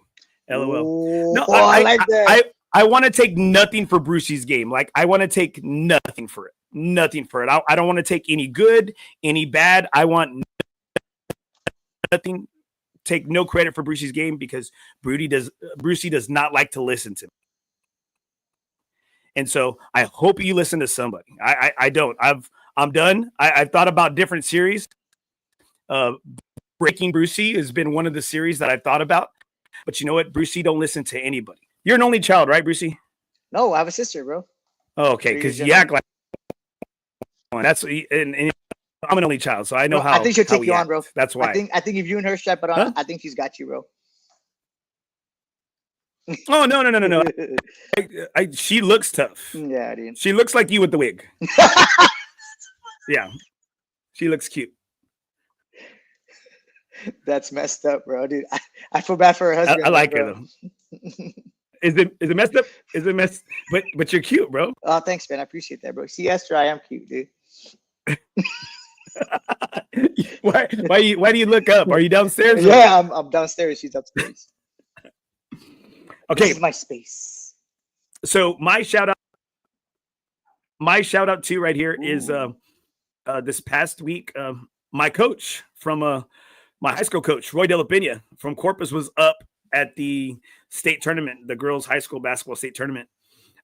[SPEAKER 3] LOL.
[SPEAKER 4] Ooh, no, I like that.
[SPEAKER 3] I want to take nothing for Brucey's game. Like, I want to take nothing for it. Nothing for it. I don't want to take any good, any bad. I want nothing. Take no credit for Brucey's game because Brucey does not like to listen to me. And so I hope you listen to somebody. I don't. I'm done. I've thought about different series. Breaking Brucey has been one of the series that I've thought about. But you know what? Brucey don't listen to anybody. You're an only child, right, Brucey?
[SPEAKER 4] No, I have a sister, bro.
[SPEAKER 3] Oh, okay, because you act like that's and I'm an only child, so I know how.
[SPEAKER 4] I think she'll take you on, bro.
[SPEAKER 3] That's why.
[SPEAKER 4] I think if you and her strap it on, I think she's got you, bro.
[SPEAKER 3] Oh no! She looks tough.
[SPEAKER 4] Yeah, dude.
[SPEAKER 3] She looks like you with the wig. Yeah, she looks cute.
[SPEAKER 4] That's messed up, bro, dude. I feel bad for her husband.
[SPEAKER 3] I like her though. Is it messed up? Is it messed? But you're cute, bro.
[SPEAKER 4] Oh, thanks, man. I appreciate that, bro. See, Esther, I am cute, dude.
[SPEAKER 3] Why do you look up? Are you downstairs?
[SPEAKER 4] Yeah, I'm downstairs. She's upstairs.
[SPEAKER 3] Okay,
[SPEAKER 4] this is my space.
[SPEAKER 3] So my shout out too right here is this past week. My coach from my high school coach, Roy De La Pena from Corpus, was up at the state tournament, the girls' high school basketball state tournament.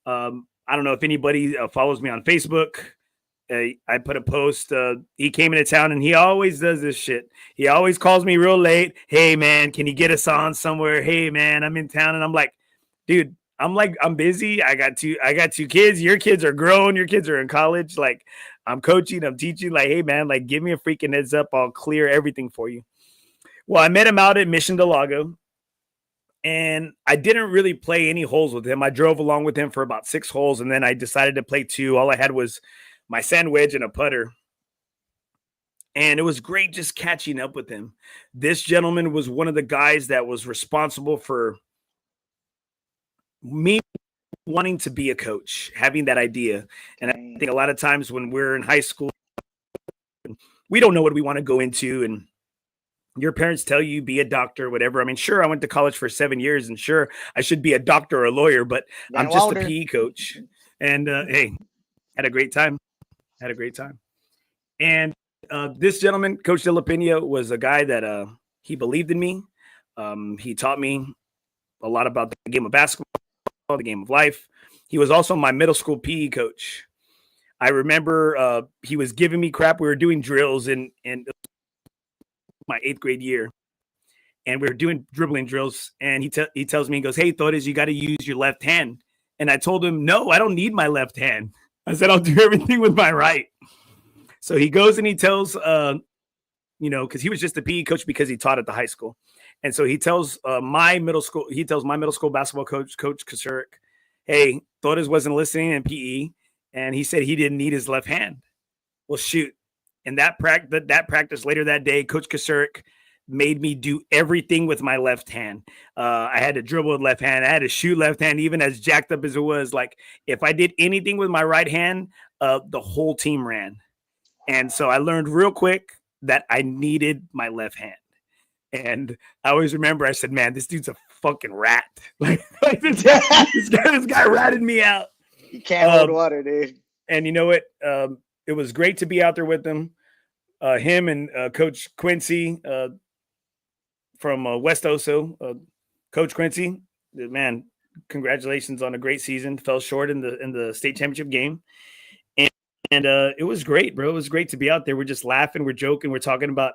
[SPEAKER 3] I don't know if anybody follows me on Facebook. I put a post. He came into town, and he always does this shit. He always calls me real late. Hey, man, can you get us on somewhere? Hey, man, I'm in town. And I'm like, dude, I'm busy. I got two kids. Your kids are grown. Your kids are in college. Like, I'm coaching, I'm teaching. Like, hey man, like, give me a freaking heads up. I'll clear everything for you. Well, I met him out at Mission del Lago, and I didn't really play any holes with him. I drove along with him for about 6 holes, and then I decided to play 2. All I had was my sand wedge and a putter. And it was great just catching up with him. This gentleman was one of the guys that was responsible for me wanting to be a coach, having that idea. And I think a lot of times when we're in high school, we don't know what we want to go into, and your parents tell you be a doctor, whatever. I mean, sure, I went to college for 7 years, and sure, I should be a doctor or a lawyer, but I'm just a PE coach. And hey, had a great time. And this gentleman, Coach De La Pena, was a guy that he believed in me. He taught me a lot about the game of basketball, the game of life. He was also my middle school PE coach. I remember he was giving me crap. We were doing drills in my 8th grade year, and we were doing dribbling drills. And he tells me, he goes, "Hey, Torres, you got to use your left hand." And I told him, "No, I don't need my left hand." I said, "I'll do everything with my right." So he goes and he tells, because he was just a PE coach because he taught at the high school. And so he tells my middle school basketball coach, Coach Kasurek, "Hey, Torres wasn't listening in PE, and he said he didn't need his left hand." Well, shoot. And that practice later that day, Coach Kasurek made me do everything with my left hand. I had to dribble with left hand. I had to shoot left hand, even as jacked up as it was. Like, if I did anything with my right hand, the whole team ran. And so I learned real quick that I needed my left hand. And I always remember, I said, "Man, this dude's a fucking rat." Like this guy ratted me out.
[SPEAKER 4] You can't hold water, dude.
[SPEAKER 3] And you know what? It was great to be out there with him. Him and Coach Quincy from West Oso. Coach Quincy, man, congratulations on a great season. Fell short in the state championship game. And it was great, bro. It was great to be out there. We're just laughing. We're joking. We're talking about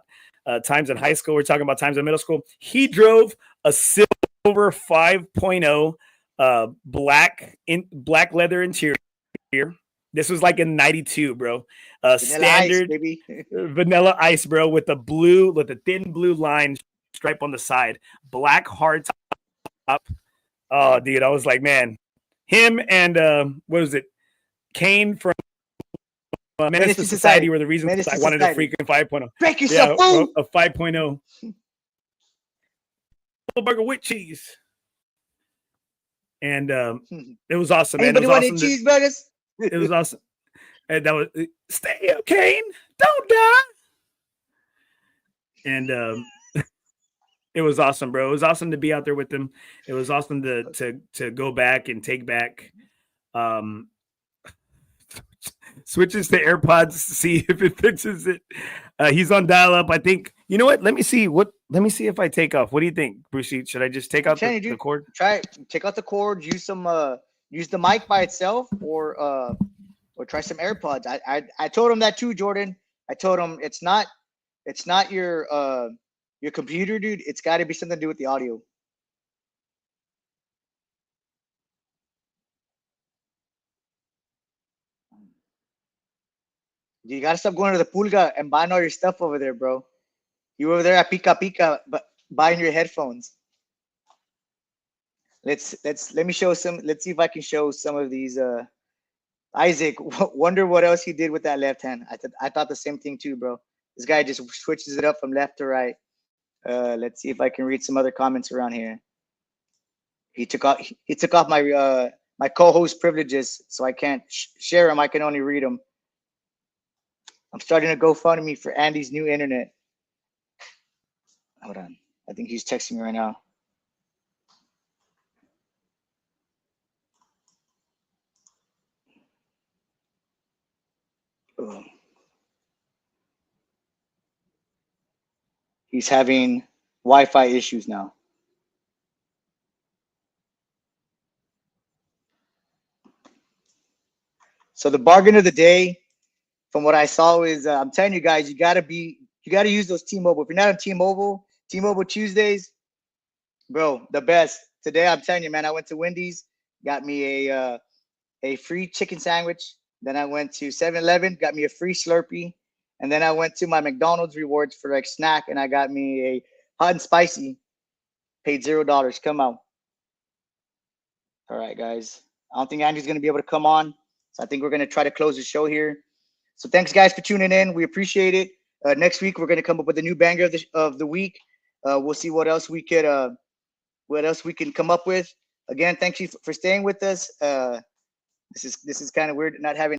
[SPEAKER 3] times in high school. We're talking about times in middle school. He drove a silver 5.0 black leather interior. This was like in 92, bro. Standard
[SPEAKER 4] ice, baby.
[SPEAKER 3] Vanilla ice, bro, with a thin blue line stripe on the side. Black hard top. Oh, dude, I was like, man. Him and what was it? Kane from Menace to Society were the reason I wanted a freaking 5.0.
[SPEAKER 4] Break yourself,
[SPEAKER 3] a 5.0. Burger with cheese. And it was awesome, man.
[SPEAKER 4] Anybody want any cheeseburgers?
[SPEAKER 3] It was awesome. And that was, "Stay up, Kane. Don't die." And it was awesome, bro. It was awesome to be out there with them. It was awesome to go back and take back. Switches to AirPods to see if it fixes it. He's on dial-up. I think. You know what? Let me see if I take off. What do you think, Brucey? Should I just take out the cord?
[SPEAKER 4] Try it. Take out the cord. Use the mic by itself, or try some AirPods. I told him that too, Jordan. I told him it's not your computer, dude. It's got to be something to do with the audio. You gotta stop going to the Pulga and buying all your stuff over there, bro. You were over there at Pika Pika, but buying your headphones. Let me show some. Let's see if I can show some of these. Isaac, wonder what else he did with that left hand. I thought the same thing too, bro. This guy just switches it up from left to right. Let's see if I can read some other comments around here. He took off my my co-host privileges, so I can't share them. I can only read them. I'm starting to GoFundMe for Andy's new internet. Hold on. I think he's texting me right now. Ugh. He's having Wi-Fi issues now. So the bargain of the day, from what I saw, is I'm telling you guys, you gotta use those T-Mobile. If you're not on T-Mobile Tuesdays, bro, the best. Today, I'm telling you, man, I went to Wendy's, got me a free chicken sandwich. Then I went to 7-Eleven, got me a free Slurpee. And then I went to my McDonald's rewards for like snack, and I got me a hot and spicy. Paid $0. Come out. All right, guys. I don't think Andrew's going to be able to come on. So I think we're going to try to close the show here. So thanks, guys, for tuning in. We appreciate it. Next week, we're going to come up with a new banger of the week. We'll see what else we can come up with. Again, thank you for staying with us. This is kind of weird not having